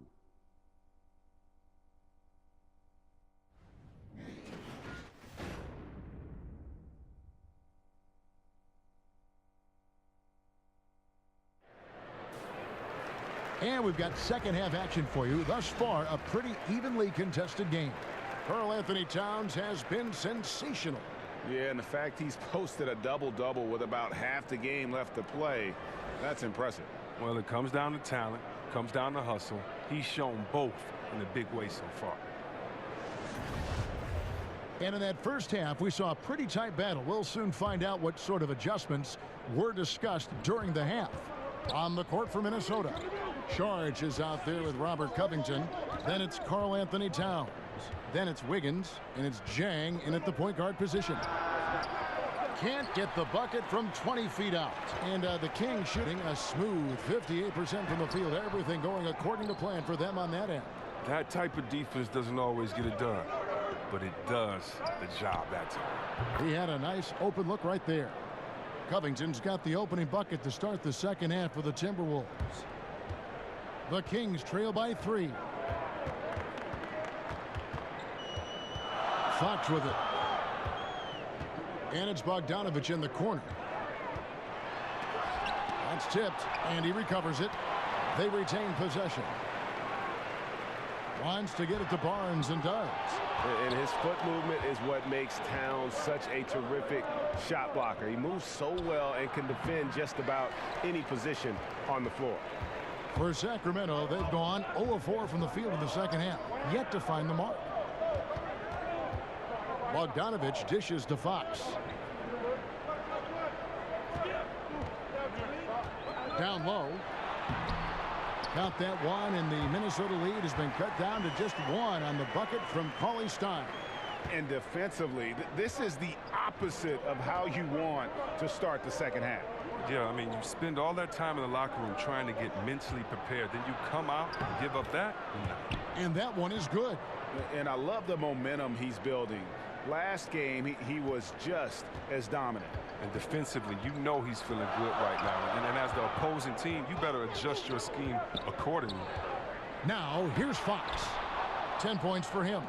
[SPEAKER 5] And we've got second half action for you. Thus far, a pretty evenly contested game. Karl Anthony Towns has been sensational.
[SPEAKER 6] Yeah, and the fact he's posted a double-double with about half the game left to play, that's impressive.
[SPEAKER 7] Well, it comes down to talent, comes down to hustle. He's shown both in a big way so far.
[SPEAKER 5] And in that first half, we saw a pretty tight battle. We'll soon find out what sort of adjustments were discussed during the half. On the court for Minnesota, Charge is out there with Robert Covington. Then it's Karl Anthony Towns. Then it's Wiggins, and it's Jang in at the point guard position. Can't get the bucket from 20 feet out. And the Kings shooting a smooth 58% from the field. Everything going according to plan for them on that end.
[SPEAKER 7] That type of defense doesn't always get it done, but it does the job that time.
[SPEAKER 5] He had a nice open look right there. Covington's got the opening bucket to start the second half for the Timberwolves. The Kings trail by 3. Fox with it. And it's Bogdanovich in the corner. That's tipped, and he recovers it. They retain possession. Wants to get it to Barnes and does.
[SPEAKER 6] And his foot movement is what makes Towns such a terrific shot blocker. He moves so well and can defend just about any position on the floor.
[SPEAKER 5] For Sacramento, they've gone 0 of 4 from the field in the second half, yet to find the mark. Bogdanovich dishes to Fox. Down low. Count that one, and the Minnesota lead has been cut down to just 1 on the bucket from Cauley-Stein.
[SPEAKER 6] And defensively, this is the opposite of how you want to start the second half.
[SPEAKER 7] Yeah, I mean, you spend all that time in the locker room trying to get mentally prepared. Then you come out and give up that? No.
[SPEAKER 5] And that one is good.
[SPEAKER 6] And I love the momentum he's building. Last game, he was just as dominant.
[SPEAKER 7] And defensively, you know he's feeling good right now. And as the opposing team, you better adjust your scheme accordingly.
[SPEAKER 5] Now, here's Fox. 10 points for him.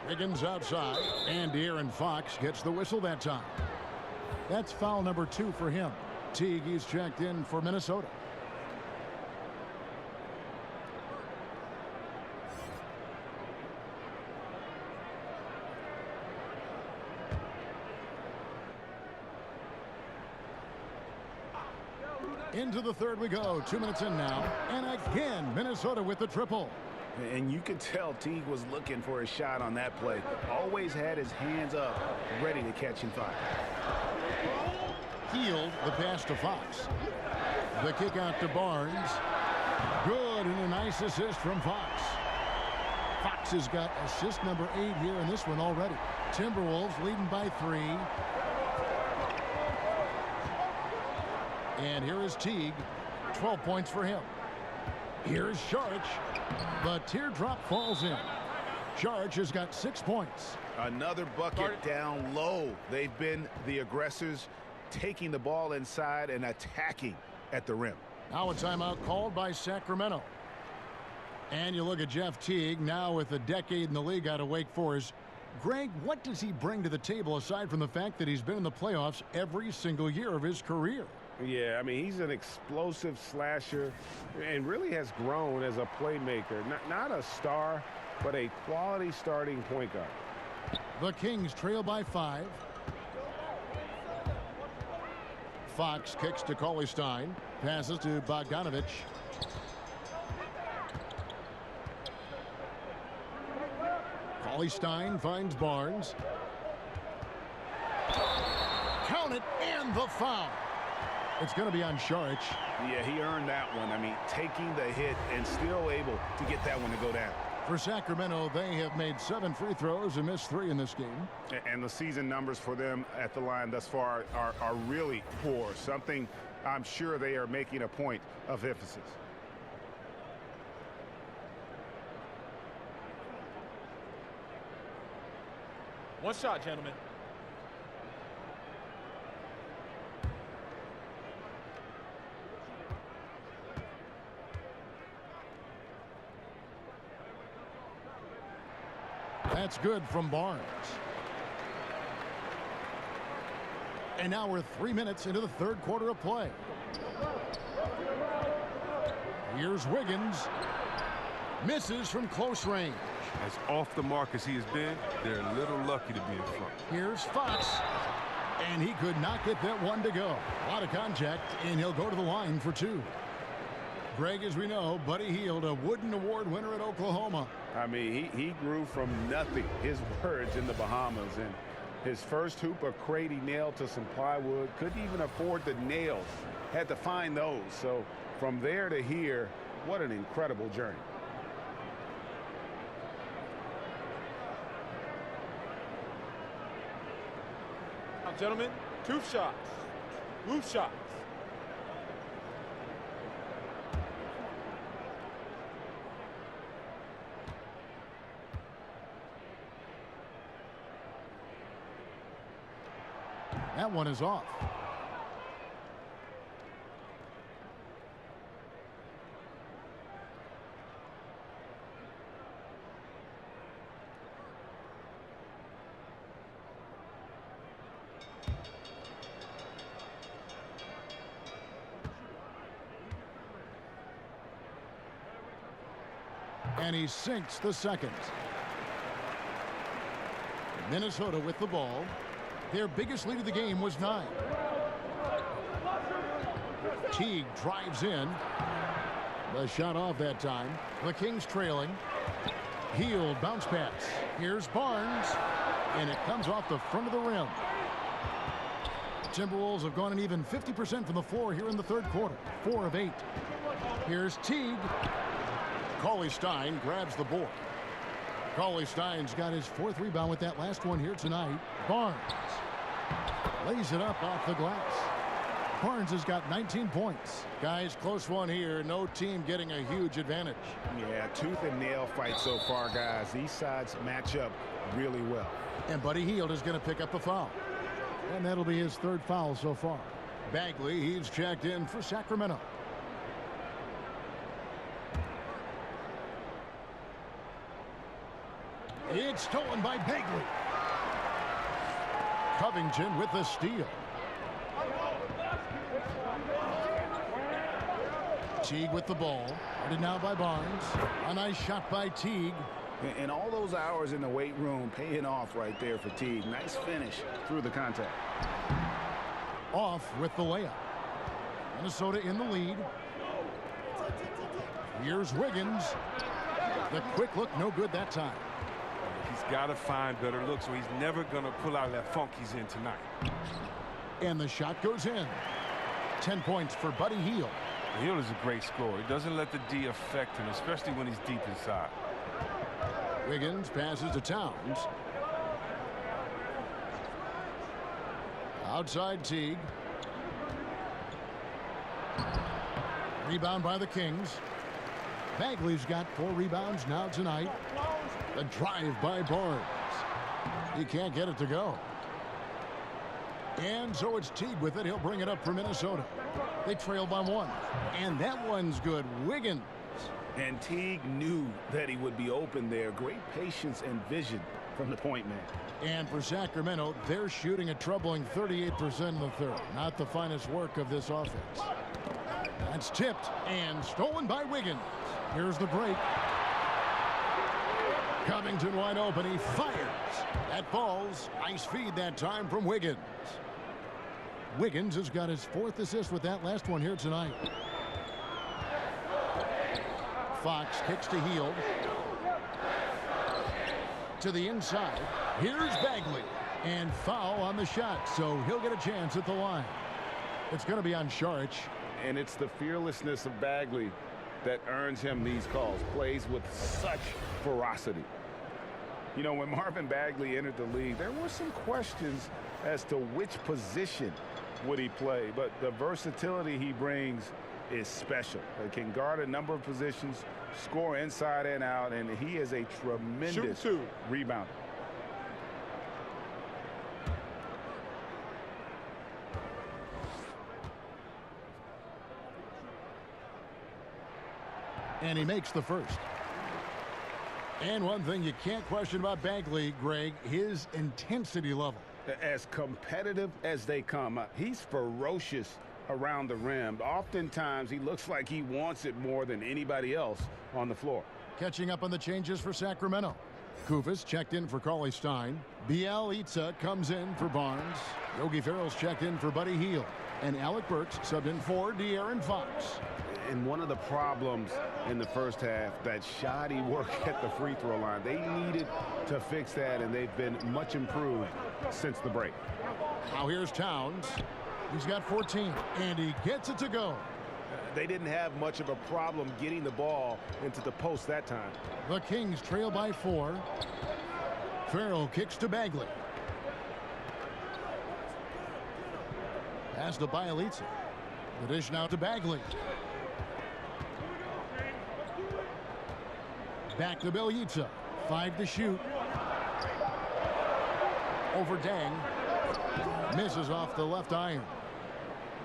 [SPEAKER 5] Wiggins outside, and De'Aaron Fox gets the whistle that time. That's foul number 2 for him. Teague, he's checked in for Minnesota. Into the third we go. 2 minutes in now. And again, Minnesota with the triple.
[SPEAKER 6] And you could tell Teague was looking for a shot on that play. Always had his hands up, ready to catch and fire.
[SPEAKER 5] Healed the pass to Fox. The kick out to Barnes. Good, and a nice assist from Fox. Fox has got assist number 8 here in this one already. Timberwolves leading by 3. And here is Teague. 12 points for him. Here's Sharch. The teardrop falls in. Sharch has got 6 points.
[SPEAKER 6] Another bucket down low. They've been the aggressors, taking the ball inside and attacking at the rim.
[SPEAKER 5] Now a timeout called by Sacramento. And you look at Jeff Teague, now with a decade in the league out of Wake Forest. Greg, what does he bring to the table aside from the fact that he's been in the playoffs every single year of his career?
[SPEAKER 6] Yeah, I mean, he's an explosive slasher and really has grown as a playmaker. Not a star, but a quality starting point guard.
[SPEAKER 5] The Kings trail by 5. Fox kicks to Cauley-Stein. Passes to Bogdanovich. Cauley-Stein finds Barnes. Count it, and the foul. It's going to be on Sharch.
[SPEAKER 6] Yeah, he earned that one. I mean, taking the hit and still able to get that one to go down.
[SPEAKER 5] For Sacramento, they have made 7 free throws and missed 3 in this game.
[SPEAKER 6] And the season numbers for them at the line thus far are really poor. Something I'm sure they are making a point of emphasis.
[SPEAKER 11] One shot, gentlemen.
[SPEAKER 5] That's good from Barnes. And now we're 3 minutes into the third quarter of play. Here's Wiggins. Misses from close range.
[SPEAKER 7] As off the mark as he has been, they're a little lucky to be in front.
[SPEAKER 5] Here's Fox. And he could not get that one to go. A lot of contact, and he'll go to the line for 2. Greg, as we know, Buddy Hield, a Wooden Award winner at Oklahoma.
[SPEAKER 6] I mean, he grew from nothing, his words, in the Bahamas. And his first hoop of crate, he nailed to some plywood. Couldn't even afford the nails. Had to find those. So from there to here, what an incredible journey.
[SPEAKER 11] gentlemen. 2 shots. Roof shots.
[SPEAKER 5] That one is off. And he sinks the second. Minnesota with the ball. Their biggest lead of the game was 9. Teague drives in. The shot off that time. The Kings trailing. Hield bounce pass. Here's Barnes. And it comes off the front of the rim. The Timberwolves have gone an even 50% from the floor here in the third quarter. 4 of 8. Here's Teague. Cauley-Stein grabs the board. Cauley-Stein's got his 4th rebound with that last one here tonight. Barnes lays it up off the glass. Barnes has got 19 points. Guys, close one here. No team getting a huge advantage.
[SPEAKER 6] Yeah, tooth and nail fight so far, guys. These sides match up really well.
[SPEAKER 5] And Buddy Hield is going to pick up a foul. And that'll be his 3rd foul so far. Bagley, he's checked in for Sacramento. It's stolen by Bagley. Covington with the steal. Teague with the ball. Guarded now by Barnes. A nice shot by Teague.
[SPEAKER 6] And all those hours in the weight room paying off right there for Teague. Nice finish through the contact.
[SPEAKER 5] Off with the layup. Minnesota in the lead. Here's Wiggins. The quick look, no good that time.
[SPEAKER 7] He's got to find better looks, so he's never going to pull out that funk he's in tonight.
[SPEAKER 5] And the shot goes in. 10 points for Buddy Hield.
[SPEAKER 7] Hield is a great scorer. He doesn't let the D affect him, especially when he's deep inside.
[SPEAKER 5] Wiggins passes to Towns. Outside Teague. Rebound by the Kings. Bagley's got 4 rebounds now tonight. The drive by Barnes. He can't get it to go. And so it's Teague with it. He'll bring it up for Minnesota. They trail by 1. And that one's good. Wiggins.
[SPEAKER 6] And Teague knew that he would be open there. Great patience and vision from the point man.
[SPEAKER 5] And for Sacramento, they're shooting a troubling 38% in the third. Not the finest work of this offense. That's tipped and stolen by Wiggins. Here's the break. Covington wide open. He fires. That falls. Nice feed that time from Wiggins. Wiggins has got his 4th assist with that last one here tonight. Fox kicks to Hield. To the inside. Here's Bagley. And foul on the shot, so he'll get a chance at the line. It's going to be on Saric.
[SPEAKER 6] And it's the fearlessness of Bagley that earns him these calls. Plays with such ferocity. You know, when Marvin Bagley entered the league, there were some questions as to which position would he play. But the versatility he brings is special. He can guard a number of positions, score inside and out, and he is a tremendous rebounder.
[SPEAKER 5] And he makes the first. And one thing you can't question about Bagley, Greg, his intensity level.
[SPEAKER 6] As competitive as they come. He's ferocious around the rim. Oftentimes, he looks like he wants it more than anybody else on the floor.
[SPEAKER 5] Catching up on the changes for Sacramento. Kufis checked in for Cauley-Stein. Bielitsa comes in for Barnes. Yogi Ferrell's checked in for Buddy Hield. And Alec Burks subbed in for De'Aaron Fox.
[SPEAKER 6] And one of the problems in the first half, that shoddy work at the free throw line. They needed to fix that, and they've been much improved since the break.
[SPEAKER 5] Now here's Towns. He's got 14, and he gets it to go.
[SPEAKER 6] They didn't have much of a problem getting the ball into the post that time.
[SPEAKER 5] The Kings trail by 4. Ferrell kicks to Bagley. Pass to Bielitsa. The dish now to Bagley. Back to Bielitsa. 5 to shoot. Over Dang. Misses off the left iron.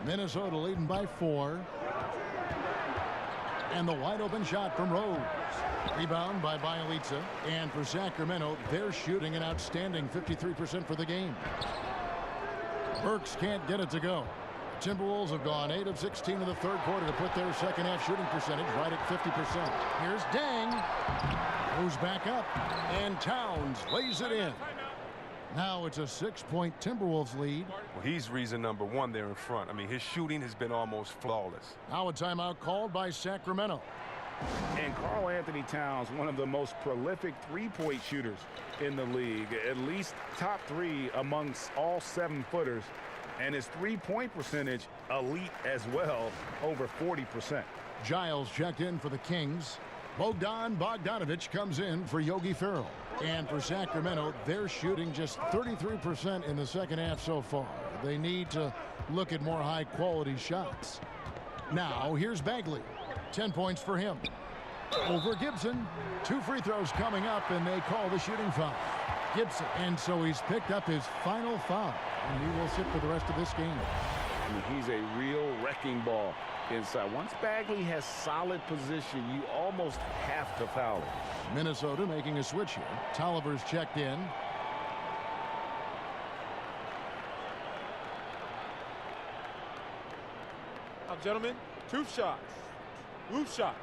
[SPEAKER 5] Minnesota leading by 4. And the wide open shot from Rose. Rebound by Bielitsa. And for Sacramento, they're shooting an outstanding 53% for the game. Burks can't get it to go. Timberwolves have gone 8 of 16 in the third quarter to put their second half shooting percentage right at 50%. Here's Dang. Goes back up. And Towns lays it in. Now it's a 6-point Timberwolves lead.
[SPEAKER 7] Well, he's reason number 1 there in front. I mean, his shooting has been almost flawless.
[SPEAKER 5] Now a timeout called by Sacramento.
[SPEAKER 6] And Karl Anthony Towns, one of the most prolific three-point shooters in the league, at least top 3 amongst all 7-footers. And his three-point percentage elite as well, over 40%.
[SPEAKER 5] Giles checked in for the Kings. Bogdan Bogdanovic comes in for Yogi Ferrell. And for Sacramento, they're shooting just 33% in the second half so far. They need to look at more high-quality shots. Now, here's Bagley. 10 points for him. Over Gibson. 2 free throws coming up, and they call the shooting foul. Gibson. And so he's picked up his final foul, and he will sit for the rest of this game.
[SPEAKER 6] I mean, he's a real wrecking ball inside. Once Bagley has solid position, you almost have to foul him.
[SPEAKER 5] Minnesota making a switch here. Tolliver's checked in.
[SPEAKER 11] Now, gentlemen, 2 shots. Roof shots.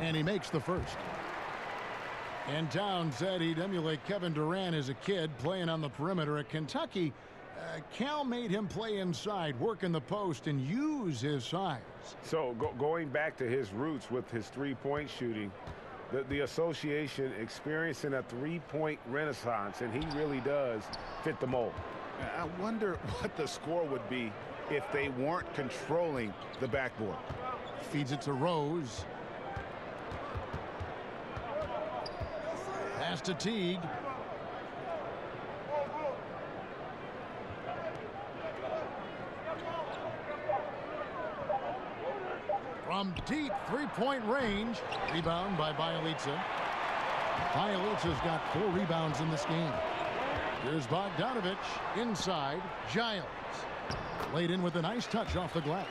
[SPEAKER 5] And he makes the first. And Towns said he'd emulate Kevin Durant as a kid playing on the perimeter at Kentucky. Cal made him play inside, work in the post, and use his size.
[SPEAKER 6] So going back to his roots with his three-point shooting, the association experiencing a three-point renaissance, and he really does fit the mold. I wonder what the score would be if they weren't controlling the backboard.
[SPEAKER 5] Feeds it to Rose. Pass to Teague. From deep three-point range. Rebound by Bielitsa. Bielitsa's got 4 rebounds in this game. Here's Bogdanovic inside. Giles laid in with a nice touch off the glass.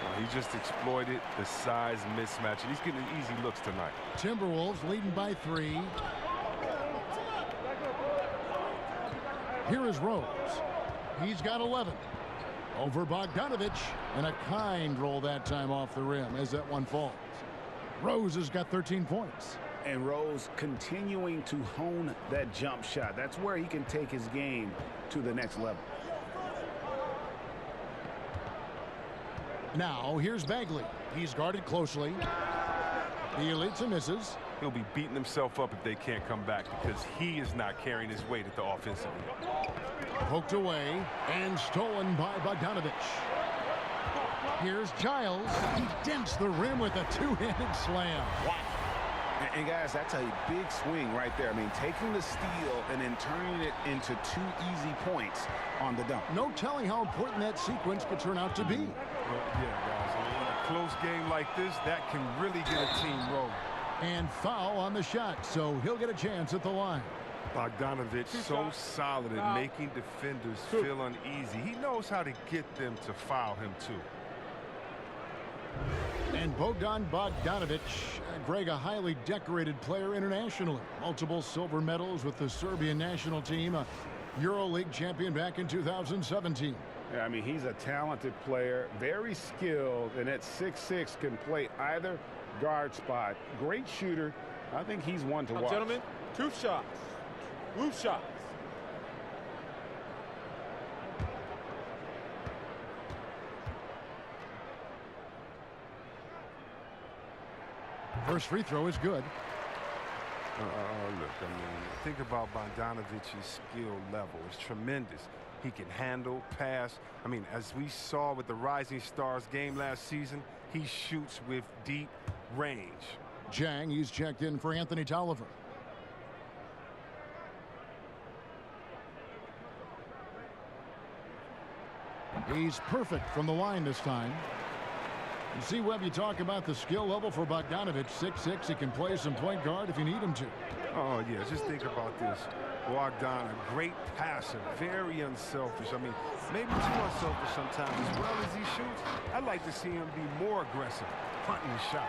[SPEAKER 7] Well, he just exploited the size mismatch, and he's getting easy looks tonight.
[SPEAKER 5] Timberwolves leading by 3. Here is Rose. He's got 11. Over Bogdanovic, and a kind roll that time off the rim as that one falls. Rose has got 13 points.
[SPEAKER 6] And Rose continuing to hone that jump shot. That's where he can take his game to the next level.
[SPEAKER 5] Now, here's Bagley. He's guarded closely. Bielitsa misses.
[SPEAKER 7] He'll be beating himself up if they can't come back because he is not carrying his weight at the offensive end.
[SPEAKER 5] Poked away and stolen by Bogdanovic. Here's Giles. He dents the rim with a 2-handed slam.
[SPEAKER 6] Wow. And guys, that's a big swing right there. I mean, taking the steal and then turning it into 2 easy points on the dunk.
[SPEAKER 5] No telling how important that sequence could turn out to be.
[SPEAKER 7] Well, yeah, guys. I mean, in a close game like this, that can really get a team rolling.
[SPEAKER 5] And foul on the shot, so he'll get a chance at the line.
[SPEAKER 7] Bogdanovic so solid at making defenders feel uneasy. He knows how to get them to foul him, too.
[SPEAKER 5] And Bogdan Bogdanovic, Greg, a highly decorated player internationally. Multiple silver medals with the Serbian national team, a EuroLeague champion back in 2017.
[SPEAKER 6] Yeah, I mean, he's a talented player, very skilled, and at 6'6" can play either guard spot. Great shooter. I think he's one to watch.
[SPEAKER 11] Gentlemen, 2 shots. Roof shots.
[SPEAKER 5] First free throw is good.
[SPEAKER 7] Look, I mean, think about Bogdanovic's skill level. It's tremendous. He can handle, pass. I mean, as we saw with the Rising Stars game last season, he shoots with deep, range.
[SPEAKER 5] Jang, he's checked in for Anthony Tolliver. He's perfect from the line this time. And see, Webb, you talk about the skill level for Bogdanovic. 6'6", he can play some point guard if you need him to.
[SPEAKER 7] Oh, yeah, just think about this. Bogdan, a great passer, very unselfish. I mean, maybe too unselfish sometimes. As well as he shoots, I'd like to see him be more aggressive, punting the shot.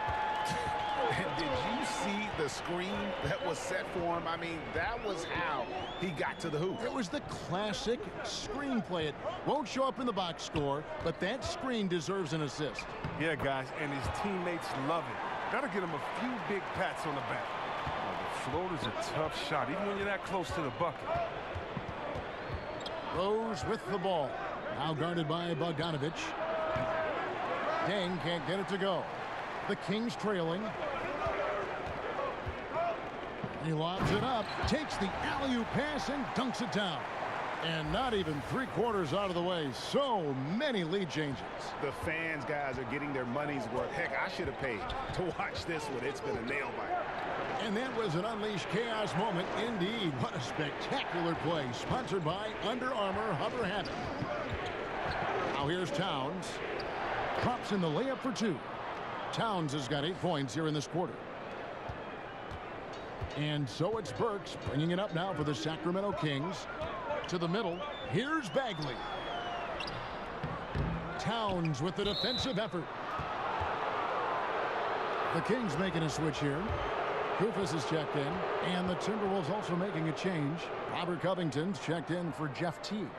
[SPEAKER 6] And did you see the screen that was set for him? I mean, that was how he got to the hoop.
[SPEAKER 5] It was the classic screenplay. It won't show up in the box score, but that screen deserves an assist.
[SPEAKER 7] Yeah, guys, and his teammates love it. Gotta get him a few big pats on the back. The floater's a tough shot, even when you're that close to the bucket.
[SPEAKER 5] Rose with the ball. Now guarded by Bogdanovic. Dang can't get it to go. The Kings trailing. He lobs it up, takes the alley-oop pass and dunks it down. And not even 3/4 out of the way. So many lead changes.
[SPEAKER 6] The fans, guys, are getting their money's worth. Heck, I should have paid to watch this one. It's been a nail biter.
[SPEAKER 5] And that was an unleashed chaos moment indeed. What a spectacular play. Sponsored by Under Armour Hover Habit. Now here's Towns. Pops in the layup for 2. Towns has got 8 points here in this quarter. And so it's Burks bringing it up now for the Sacramento Kings. To the middle. Here's Bagley. Towns with the defensive effort. The Kings making a switch here. Kufis is checked in. And the Timberwolves also making a change. Robert Covington's checked in for Jeff Teague.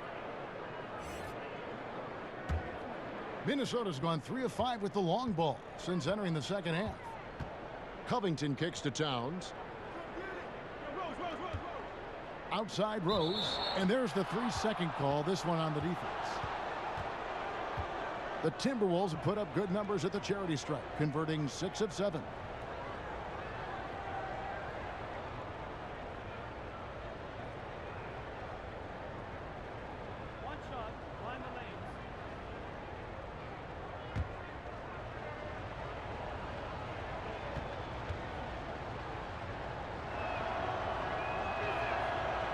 [SPEAKER 5] Minnesota's gone 3 of 5 with the long ball since entering the second half. Covington kicks to Towns. Outside Rose, and there's the 3-second call, this one on the defense. The Timberwolves have put up good numbers at the charity stripe, converting 6 of 7.
[SPEAKER 13] One shot, line the lanes.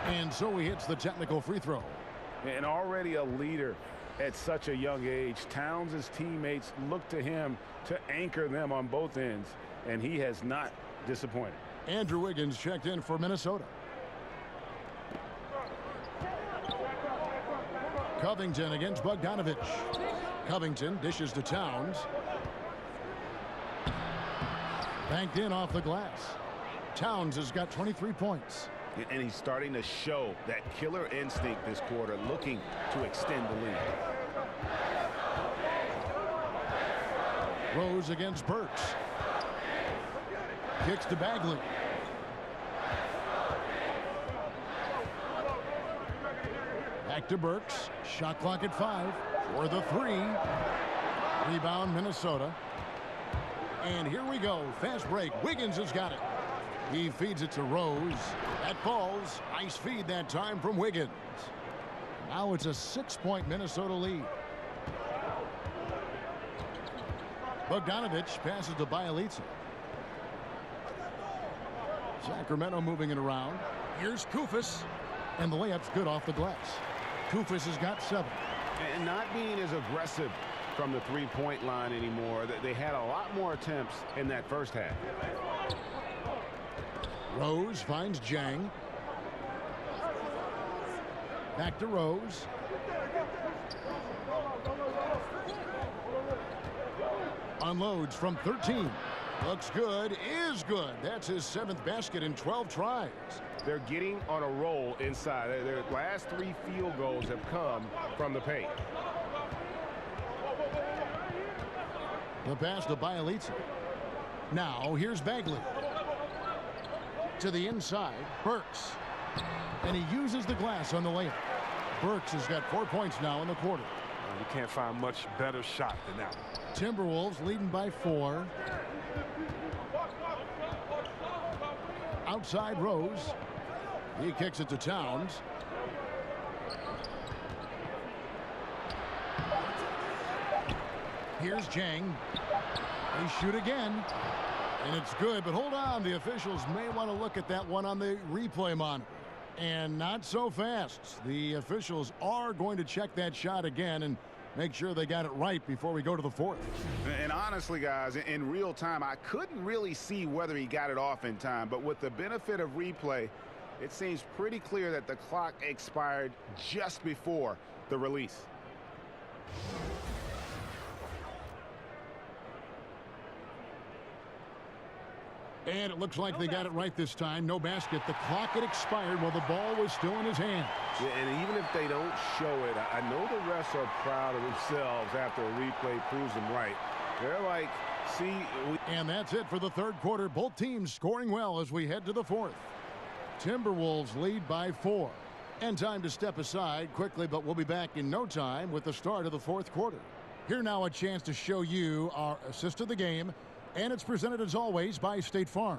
[SPEAKER 5] And so he hits the technical free throw.
[SPEAKER 6] And already a leader at such a young age. Towns' teammates look to him to anchor them on both ends, and he has not disappointed.
[SPEAKER 5] Andrew Wiggins checked in for Minnesota. Covington against Bogdanovic. Covington dishes to Towns. Banked in off the glass. Towns has got 23 points.
[SPEAKER 6] And he's starting to show that killer instinct this quarter, looking to extend the lead.
[SPEAKER 5] Rose against Burks. Kicks to Bagley. Back to Burks. Shot clock at 5 for the 3. Rebound Minnesota. And here we go. Fast break. Wiggins has got it. He feeds it to Rose. That falls. Nice feed that time from Wiggins. Now it's a 6-point Minnesota lead. Bogdanovic passes to Bielitsa. Sacramento moving it around. Here's Kufis. And the layup's good off the glass. Kufis has got 7.
[SPEAKER 6] And not being as aggressive from the three-point line anymore. They had a lot more attempts in that first half.
[SPEAKER 5] Rose finds Jang. Back to Rose. Unloads from 13. Looks good, is good. That's his 7th basket in 12 tries.
[SPEAKER 6] They're getting on a roll inside. Their last 3 field goals have come from the paint.
[SPEAKER 5] The pass to Bielitsa. Now here's Bagley. To the inside, Burks. And he uses the glass on the layup. Burks has got 4 points now in the quarter.
[SPEAKER 7] You can't find much better shot than that one.
[SPEAKER 5] Timberwolves leading by 4. Outside Rose. He kicks it to Towns. Here's Jang. They shoot again. And it's good, but hold on. The officials may want to look at that one on the replay monitor. And not so fast. The officials are going to check that shot again and make sure they got it right before we go to the fourth.
[SPEAKER 6] And honestly, guys, in real time, I couldn't really see whether he got it off in time. But with the benefit of replay, it seems pretty clear that the clock expired just before the release.
[SPEAKER 5] And it looks like they got it right this time. No basket. The clock had expired while the ball was still in his hands.
[SPEAKER 9] Yeah, and even if they don't show it, I know the refs are proud of themselves after a replay proves them right. They're like, see.
[SPEAKER 5] And that's it for the third quarter. Both teams scoring well as we head to the fourth. Timberwolves lead by 4. And time to step aside quickly, but we'll be back in no time with the start of the fourth quarter. Here now a chance to show you our assist of the game. And it's presented as always by State Farm.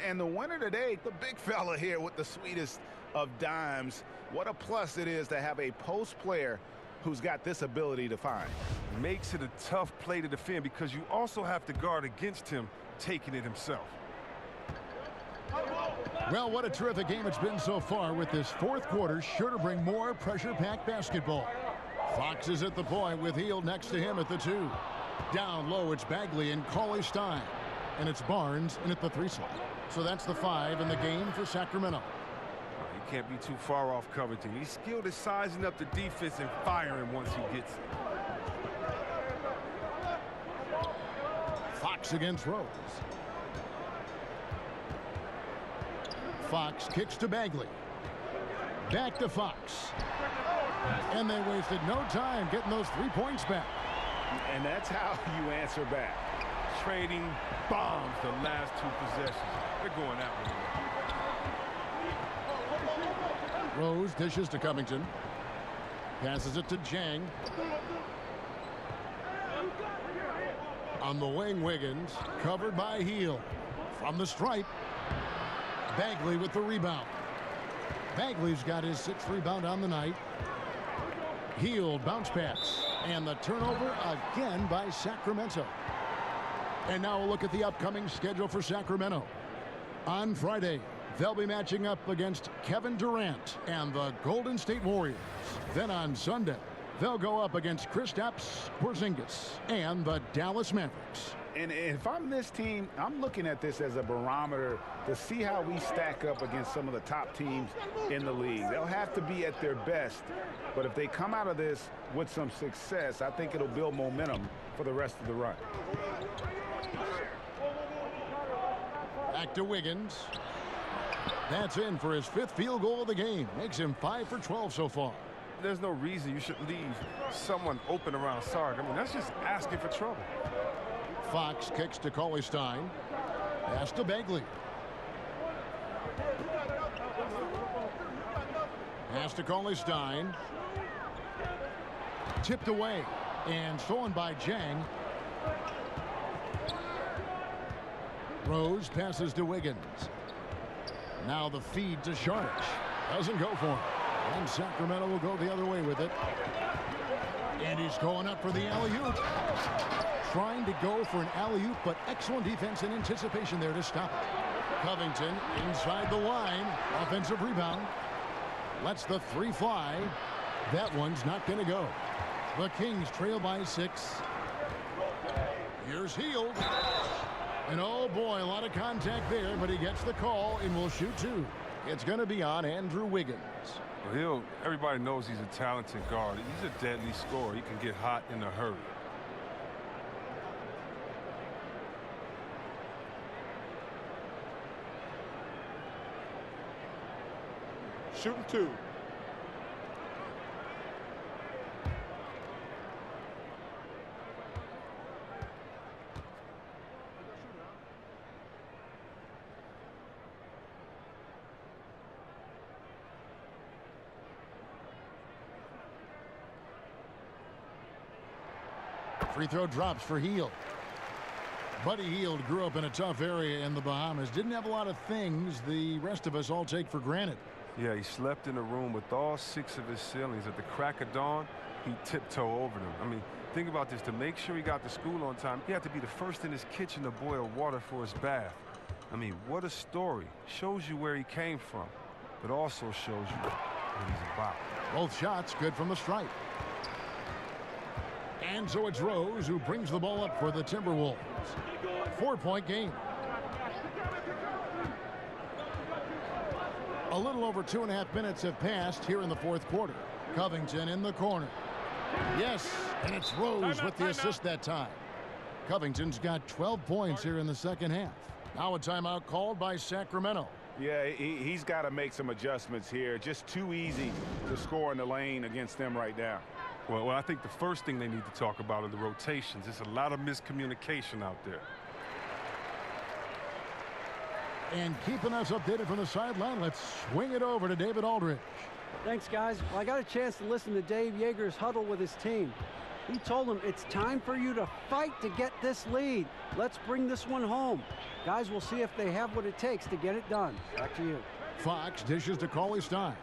[SPEAKER 6] And the winner today, the big fella here with the sweetest of dimes. What a plus it is to have a post player who's got this ability to find.
[SPEAKER 7] Makes it a tough play to defend because you also have to guard against him taking it himself.
[SPEAKER 5] Well, what a terrific game it's been so far, with this fourth quarter sure to bring more pressure-packed basketball. Fox is at the point with Hield next to him at the 2. Down low, it's Bagley and Cauley-Stein. And it's Barnes in at the 3 slot. So that's the 5 in the game for Sacramento.
[SPEAKER 7] You can't be too far off Covington. He's skilled at sizing up the defense and firing once he gets it.
[SPEAKER 5] Fox against Rose. Fox kicks to Bagley. Back to Fox. And they wasted no time getting those 3 points back.
[SPEAKER 6] And that's how you answer back.
[SPEAKER 7] Trading bombs the last 2 possessions. They're going that way.
[SPEAKER 5] Rose dishes to Covington. Passes it to Jang. On the wing, Wiggins. Covered by Hield. From the stripe. Bagley with the rebound. Bagley's got his 6th rebound on the night. Hield bounce pass. And the turnover again by Sacramento. And now we'll look at the upcoming schedule for Sacramento. On Friday, they'll be matching up against Kevin Durant and the Golden State Warriors. Then on Sunday, they'll go up against Kristaps Porzingis and the Dallas Mavericks.
[SPEAKER 6] And if I'm this team, I'm looking at this as a barometer to see how we stack up against some of the top teams in the league. They'll have to be at their best, but if they come out of this with some success, I think it'll build momentum for the rest of the run.
[SPEAKER 5] Back to Wiggins. That's in for his 5th field goal of the game. Makes him 5 for 12 so far.
[SPEAKER 7] There's no reason you should leave someone open around Sark. I mean, that's just asking for trouble.
[SPEAKER 5] Fox kicks to Cauley-Stein. Pass to Bagley. Pass to Cauley-Stein. Tipped away and stolen by Jang. Rose passes to Wiggins. Now the feed to Sharich. Doesn't go for him. And Sacramento will go the other way with it. And he's going up for the alley-oop. Trying to go for an alley-oop, but excellent defense and anticipation there to stop it. Covington inside the line. Offensive rebound. Lets the 3 fly. That one's not going to go. The Kings trail by 6. Here's Hield. And oh boy, a lot of contact there, but he gets the call and will shoot 2. It's going to be on Andrew Wiggins.
[SPEAKER 7] Well, everybody knows he's a talented guard. He's a deadly scorer. He can get hot in a hurry.
[SPEAKER 11] Shooting 2.
[SPEAKER 5] Free throw drops for Hield. Buddy Hield grew up in a tough area in the Bahamas. Didn't have a lot of things the rest of us all take for granted.
[SPEAKER 7] Yeah, he slept in a room with all 6 of his ceilings. At the crack of dawn, he'd tiptoe over them. I mean, Think about this. To make sure he got to school on time, he had to be the first in his kitchen to boil water for his bath. I mean, what a story. Shows you where he came from, but also shows you what he's about.
[SPEAKER 5] Both shots good from the stripe. And so it's Rose who brings the ball up for the Timberwolves. 4-point game. A little over 2.5 minutes have passed here in the fourth quarter. Covington in the corner. Yes, and it's Rose with the assist that time. Covington's got 12 points here in the second half. Now a timeout called by Sacramento.
[SPEAKER 6] Yeah, he's got to make some adjustments here. Just too easy to score in the lane against them right now.
[SPEAKER 7] Well, I think the first thing they need to talk about are the rotations. There's a lot of miscommunication out there.
[SPEAKER 5] And keeping us updated from the sideline, let's swing it over to David Aldridge.
[SPEAKER 8] Thanks, guys. Well, I got a chance to listen to Dave Yeager's huddle with his team. He told them it's time for you to fight to get this lead. Let's bring this one home. Guys, we'll see if they have what it takes to get it done. Back to you.
[SPEAKER 5] Fox dishes to Cauley Stein.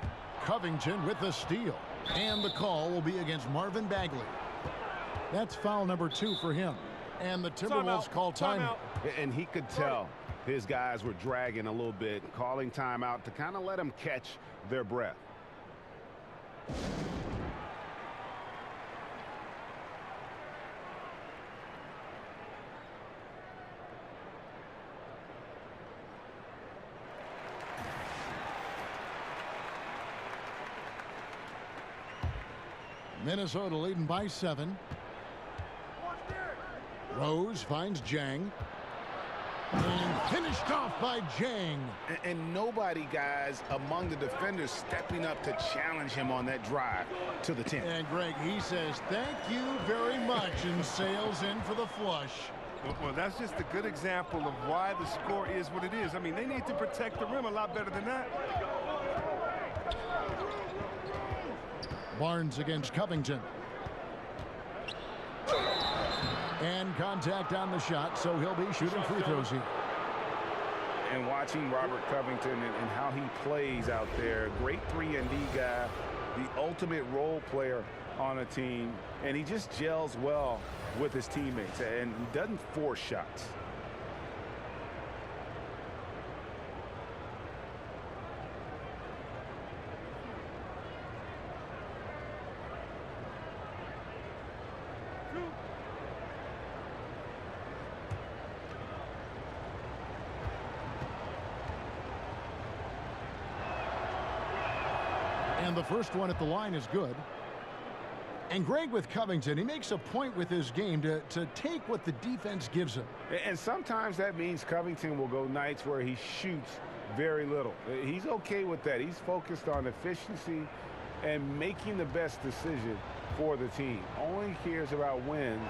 [SPEAKER 5] Covington with the steal. And the call will be against Marvin Bagley. That's foul number 2 for him. And the Timberwolves call timeout.
[SPEAKER 6] And he could tell his guys were dragging a little bit, calling timeout to kind of let them catch their breath.
[SPEAKER 5] Minnesota leading by 7. Rose finds Jang. And finished off by Jang.
[SPEAKER 6] And nobody, guys, among the defenders stepping up to challenge him on that drive to the 10.
[SPEAKER 5] And Greg, he says, thank you very much, and sails in for the flush.
[SPEAKER 7] Well, that's just a good example of why the score is what it is. I mean, they need to protect the rim a lot better than that.
[SPEAKER 5] Barnes against Covington. And contact on the shot, so he'll be shooting free throws here.
[SPEAKER 6] And watching Robert Covington and how he plays out there, great 3-and-D guy, the ultimate role player on a team, and he just gels well with his teammates and doesn't force shots.
[SPEAKER 5] And the first one at the line is good. And Greg, with Covington, he makes a point with his game to take what the defense gives him.
[SPEAKER 6] And sometimes that means Covington will go nights where he shoots very little. He's okay with that. He's focused on efficiency and making the best decision for the team. Only cares about wins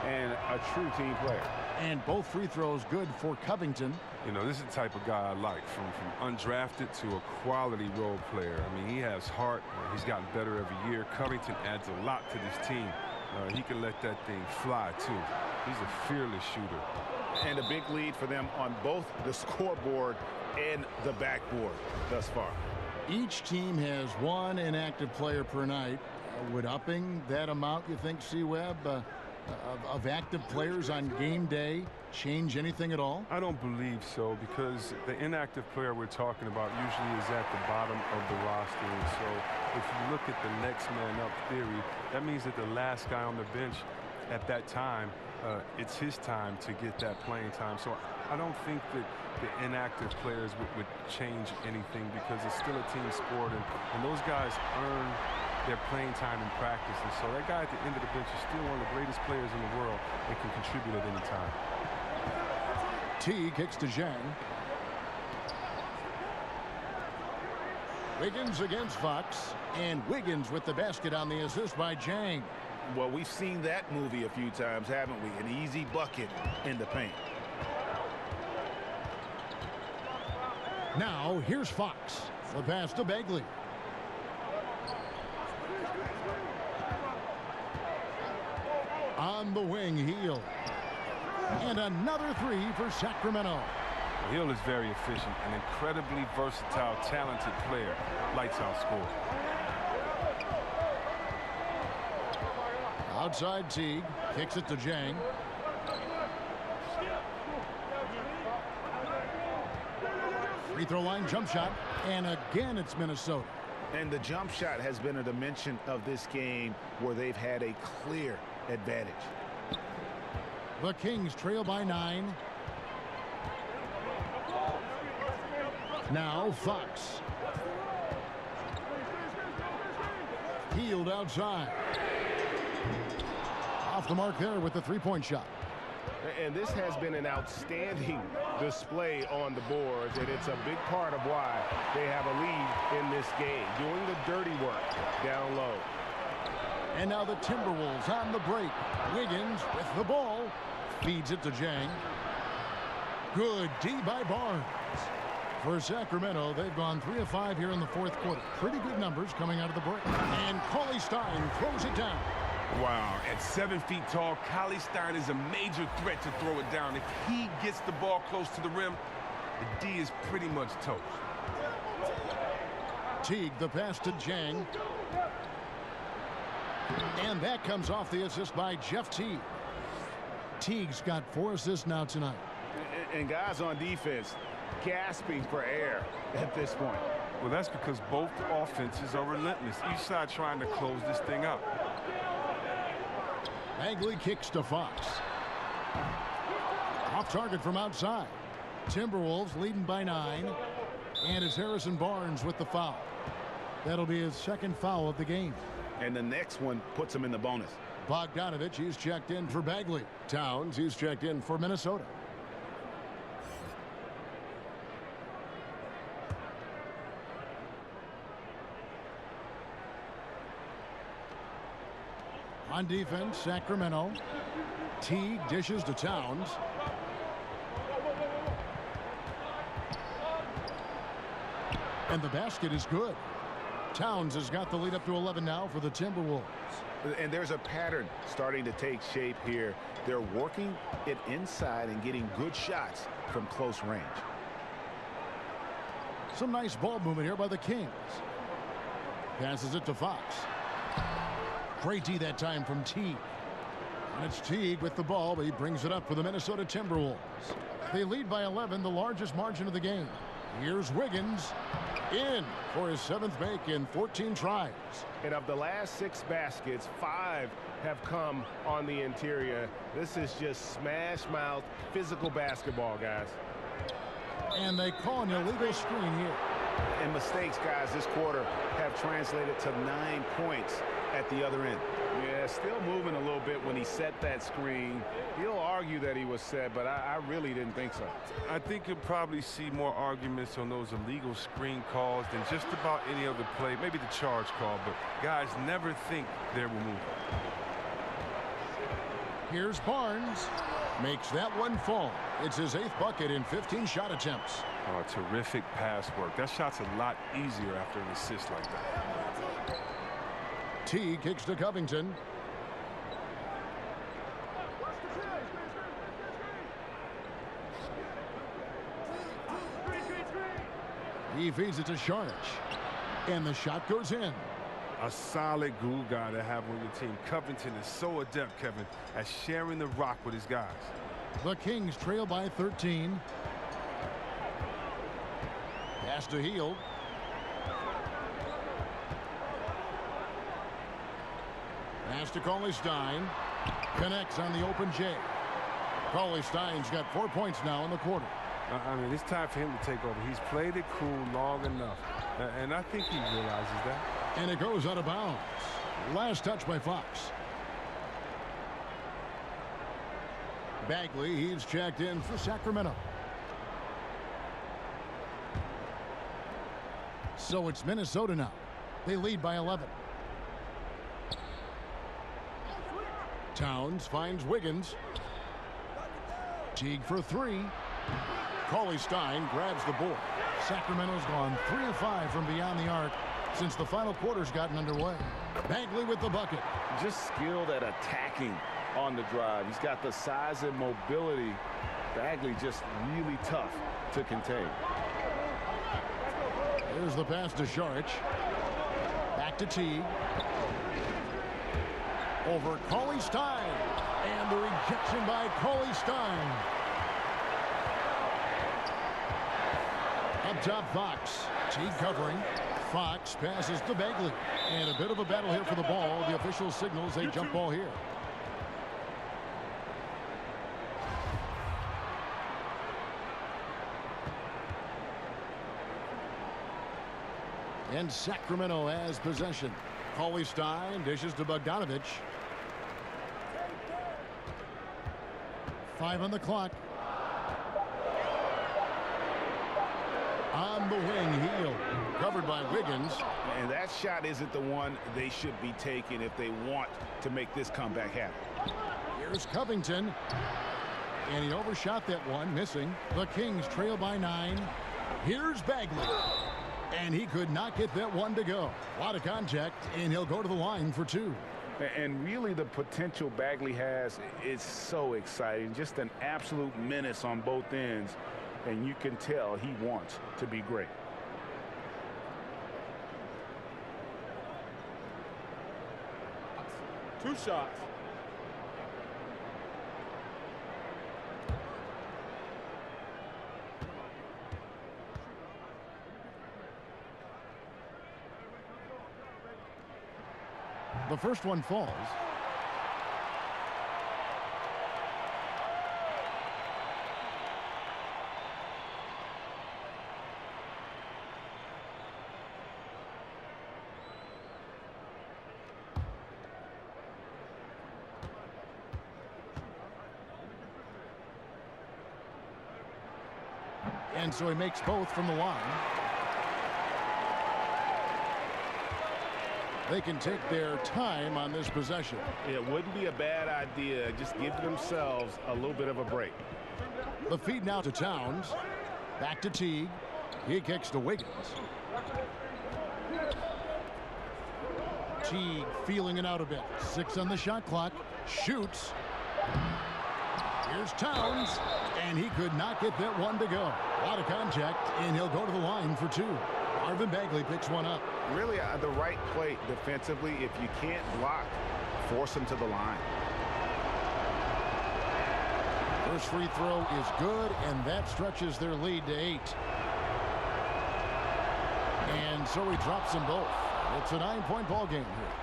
[SPEAKER 6] and a true team player.
[SPEAKER 5] And both free throws good for Covington.
[SPEAKER 7] You know, this is the type of guy I like, from undrafted to a quality role player. I mean, he has heart. He's gotten better every year. Covington adds a lot to this team. He can let that thing fly, too. He's a fearless shooter.
[SPEAKER 6] And a big lead for them on both the scoreboard and the backboard thus far.
[SPEAKER 5] Each team has one inactive player per night. Would upping that amount, you think, C-Webb, of active players on game day change anything at all?
[SPEAKER 7] I don't believe so, because the inactive player we're talking about usually is at the bottom of the roster. And so if you look at the next man up theory, that means that the last guy on the bench at that time, it's his time to get that playing time. So I don't think that the inactive players would change anything, because it's still a team sport, and those guys earn their playing time in practice. And so that guy at the end of the bench is still one of the greatest players in the world that can contribute at any time.
[SPEAKER 5] T kicks to Zhang. Wiggins against Fox, and Wiggins with the basket on the assist by Zhang.
[SPEAKER 6] Well, we've seen that movie a few times, haven't we? An easy bucket in the paint.
[SPEAKER 5] Now here's Fox. The pass to Bagley. On the wing, Hill. And another three for Sacramento.
[SPEAKER 7] Hill is very efficient, an incredibly versatile, talented player. Lights out score.
[SPEAKER 5] Outside Teague. Kicks it to Jang. Free throw line jump shot. And again, it's Minnesota.
[SPEAKER 6] And the jump shot has been a dimension of this game where they've had a clear advantage.
[SPEAKER 5] The Kings trail by 9. Now Fox. Healed outside. Off the mark there with the three-point shot.
[SPEAKER 9] And this has been an outstanding display on the boards, and it's a big part of why they have a lead in this game, doing the dirty work down low.
[SPEAKER 5] And now the Timberwolves on the break. Wiggins with the ball. Feeds it to Jang. Good D by Barnes. For Sacramento, they've gone 3 of 5 here in the fourth quarter. Pretty good numbers coming out of the break. And Cauley Stein throws it down.
[SPEAKER 7] Wow, at 7 feet tall, Cauley Stein is a major threat to throw it down. If he gets the ball close to the rim, the D is pretty much toast.
[SPEAKER 5] Teague, the pass to Jang. And that comes off the assist by Jeff Teague. Teague's got 4 assists now tonight.
[SPEAKER 6] And guys on defense gasping for air at this point.
[SPEAKER 7] Well, that's because both offenses are relentless. Each side trying to close this thing up.
[SPEAKER 5] Bagley kicks to Fox. Off target from outside. Timberwolves leading by 9. And it's Harrison Barnes with the foul. That'll be his second foul of the game.
[SPEAKER 6] And the next one puts him in the bonus.
[SPEAKER 5] Bogdanovich, he's checked in for Bagley. Towns, he's checked in for Minnesota. On defense, Sacramento. Teague dishes to Towns. And the basket is good. Towns has got the lead up to 11 now for the Timberwolves.
[SPEAKER 6] And there's a pattern starting to take shape here. They're working it inside and getting good shots from close range.
[SPEAKER 5] Some nice ball movement here by the Kings. Passes it to Fox. Great D that time from Teague. And it's Teague with the ball, but he brings it up for the Minnesota Timberwolves. They lead by 11, the largest margin of the game. Here's Wiggins in for his 7th make in 14 tries.
[SPEAKER 9] And of the last 6 baskets, 5 have come on the interior. This is just smash mouth physical basketball, guys.
[SPEAKER 5] And they call an illegal screen here.
[SPEAKER 6] And mistakes, guys, this quarter have translated to 9 points at the other end.
[SPEAKER 9] Yeah, still moving a little bit when he set that screen. He'll argue that he was set, but I really didn't think so.
[SPEAKER 7] I think you'll probably see more arguments on those illegal screen calls than just about any other play. Maybe the charge call, but guys never think they're removed.
[SPEAKER 5] Here's Barnes. Makes that one fall. It's his 8th bucket in 15 shot attempts.
[SPEAKER 7] Oh, terrific pass work. That shot's a lot easier after an assist like that.
[SPEAKER 5] T kicks to Covington. He feeds it to Sharch. And the shot goes in.
[SPEAKER 7] A solid glue guy to have on your team. Covington is so adept, Kevin, at sharing the rock with his guys.
[SPEAKER 5] The Kings trail by 13. Pass to Hield. Pass to Cauley Stein. Connects on the open J. Cauley Stein's got 4 points now in the quarter.
[SPEAKER 7] I mean, it's time for him to take over. He's played it cool long enough. And I think he realizes that.
[SPEAKER 5] And it goes out of bounds. Last touch by Fox. Bagley, he's checked in for Sacramento. So it's Minnesota now. They lead by 11. Towns finds Wiggins. Teague for 3. Cauley Stein grabs the board. Sacramento's gone 3 of 5 from beyond the arc since the final quarter's gotten underway. Bagley with the bucket.
[SPEAKER 6] Just skilled at attacking on the drive. He's got the size and mobility. Bagley just really tough to contain.
[SPEAKER 5] Here's the pass to Sharch. Back to Teague. over Cauley Stein. And the rejection by Cauley Stein. Up top, Fox. Teague covering. Fox passes to Bagley. And a bit of a battle here for the ball. The official signals a jump ball here. And Sacramento has possession. Cauley Stein dishes to Bogdanovich. 5 on the clock. On the wing, Hield. Covered by Wiggins.
[SPEAKER 6] And that shot isn't the one they should be taking if they want to make this comeback happen.
[SPEAKER 5] Here's Covington. And he overshot that one, missing. The Kings trail by 9. Here's Bagley. And he could not get that one to go. A lot of contact, and he'll go to the line for 2.
[SPEAKER 6] And really the potential Bagley has is so exciting. Just an absolute menace on both ends. And you can tell he wants to be great.
[SPEAKER 11] Two shots.
[SPEAKER 5] The first one falls. And so he makes both from the line. They can take their time on this possession.
[SPEAKER 6] It wouldn't be a bad idea. Just give themselves a little bit of a break.
[SPEAKER 5] The feed now to Towns. Back to Teague. He kicks to Wiggins. Teague feeling it out a bit. 6 on the shot clock. Shoots. Here's Towns. And he could not get that one to go. A lot of contact, and he'll go to the line for 2. Marvin Bagley picks one up.
[SPEAKER 6] Really the right play defensively. If you can't block, force him to the line.
[SPEAKER 5] First free throw is good, and that stretches their lead to 8. And so he drops them both. It's a 9-point ball game here.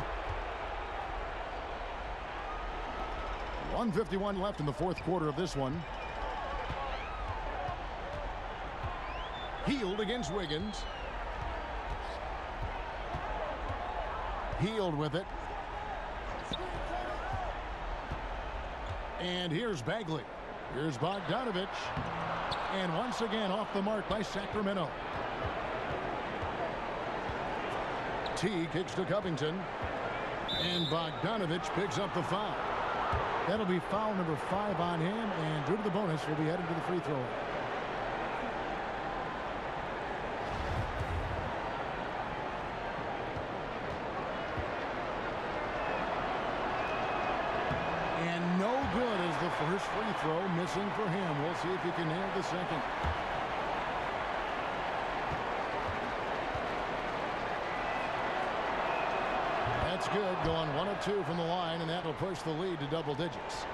[SPEAKER 5] 1:51 left in the fourth quarter of this one. Hield against Wiggins. Hield with it. And here's Bagley. Here's Bogdanovich. And once again off the mark by Sacramento. T kicks to Covington. And Bogdanovich picks up the foul. That'll be foul number 5 on him. And due to the bonus, we'll be headed to the free throw line. First free throw missing for him. We'll see if he can nail the second. That's good. Going 1 of 2 from the line, and that'll push the lead to double digits.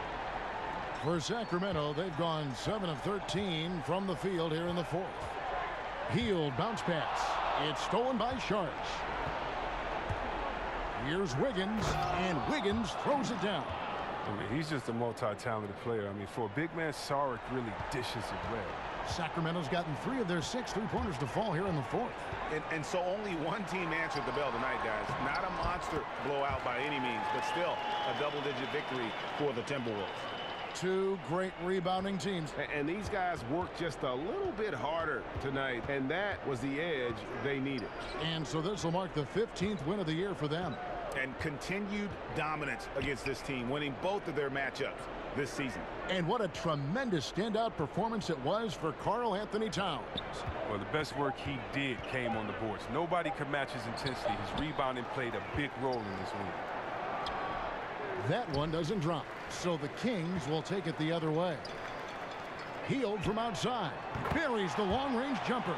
[SPEAKER 5] For Sacramento, they've gone 7 of 13 from the field here in the fourth. Hield bounce pass. It's stolen by Sharch. Here's Wiggins, and Wiggins throws it down.
[SPEAKER 7] I mean, he's just a multi-talented player. I mean, for a big man, Saric really dishes it well.
[SPEAKER 5] Sacramento's gotten 3 of their 6 three-pointers to fall here in the fourth.
[SPEAKER 6] And so only one team answered the bell tonight, guys. Not a monster blowout by any means, but still a double-digit victory for the Timberwolves.
[SPEAKER 5] 2 great rebounding teams.
[SPEAKER 6] And these guys worked just a little bit harder tonight, and that was the edge they needed.
[SPEAKER 5] And so this will mark the 15th win of the year for them.
[SPEAKER 6] And continued dominance against this team, winning both of their matchups this season.
[SPEAKER 5] And what a tremendous standout performance it was for Karl Anthony Towns.
[SPEAKER 7] Well, the best work he did came on the boards. Nobody could match his intensity. His rebounding played a big role in this win.
[SPEAKER 5] That one doesn't drop, so the Kings will take it the other way. Hield from outside. Buries the long-range jumper.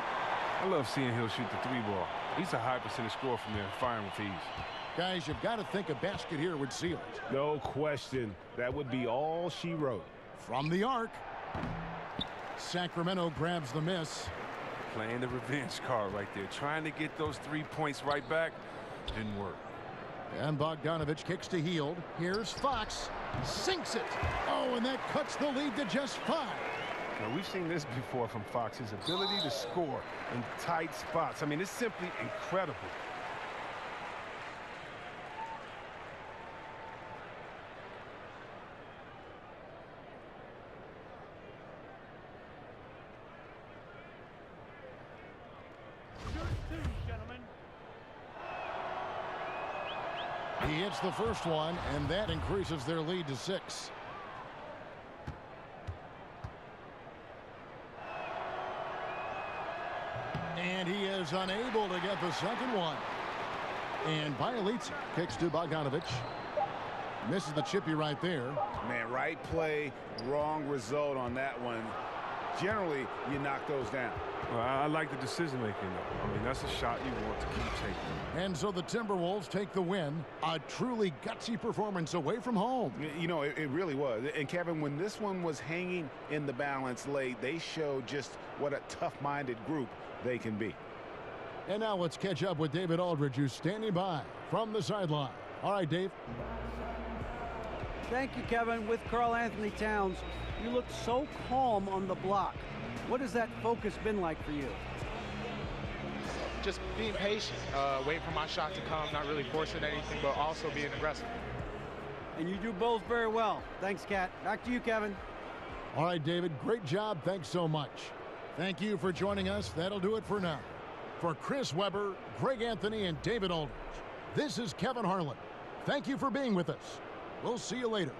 [SPEAKER 7] I love seeing Hill shoot the 3-ball. He's a high percentage scorer from there, firing with ease.
[SPEAKER 5] Guys, you've got to think a basket here would seal it.
[SPEAKER 6] No question. That would be all she wrote.
[SPEAKER 5] From the arc. Sacramento grabs the miss.
[SPEAKER 7] Playing the revenge card right there. Trying to get those 3 points right back. Didn't work.
[SPEAKER 5] And Bogdanovich kicks to Hield. Here's Fox. Sinks it. Oh, and that cuts the lead to just 5.
[SPEAKER 7] Now, we've seen this before from Fox. His ability to score in tight spots. I mean, it's simply incredible.
[SPEAKER 5] He hits the first one, and that increases their lead to 6. And he is unable to get the second one. And Bielitsa kicks to Bogdanovich. Misses the chippy right there.
[SPEAKER 6] Man, right play, wrong result on that one. Generally, you knock those down.
[SPEAKER 7] Well, I like the decision-making, though. I mean, that's a shot you want to keep taking.
[SPEAKER 5] And so the Timberwolves take the win. A truly gutsy performance away from home.
[SPEAKER 6] You know, it really was. And, Kevin, when this one was hanging in the balance late, they showed just what a tough-minded group they can be.
[SPEAKER 5] And now let's catch up with David Aldridge, who's standing by from the sideline. All right, Dave.
[SPEAKER 8] Thank you, Kevin. With Karl Anthony Towns, you look so calm on the block. What has that focus been like for you?
[SPEAKER 12] Just being patient, waiting for my shot to come, not really forcing anything, but also being aggressive.
[SPEAKER 8] And you do both very well. Thanks, Kat. Back to you, Kevin.
[SPEAKER 5] All right, David, great job. Thanks so much. Thank you for joining us. That'll do it for now. For Chris Webber, Greg Anthony, and David Aldridge, this is Kevin Harlan. Thank you for being with us. We'll see you later.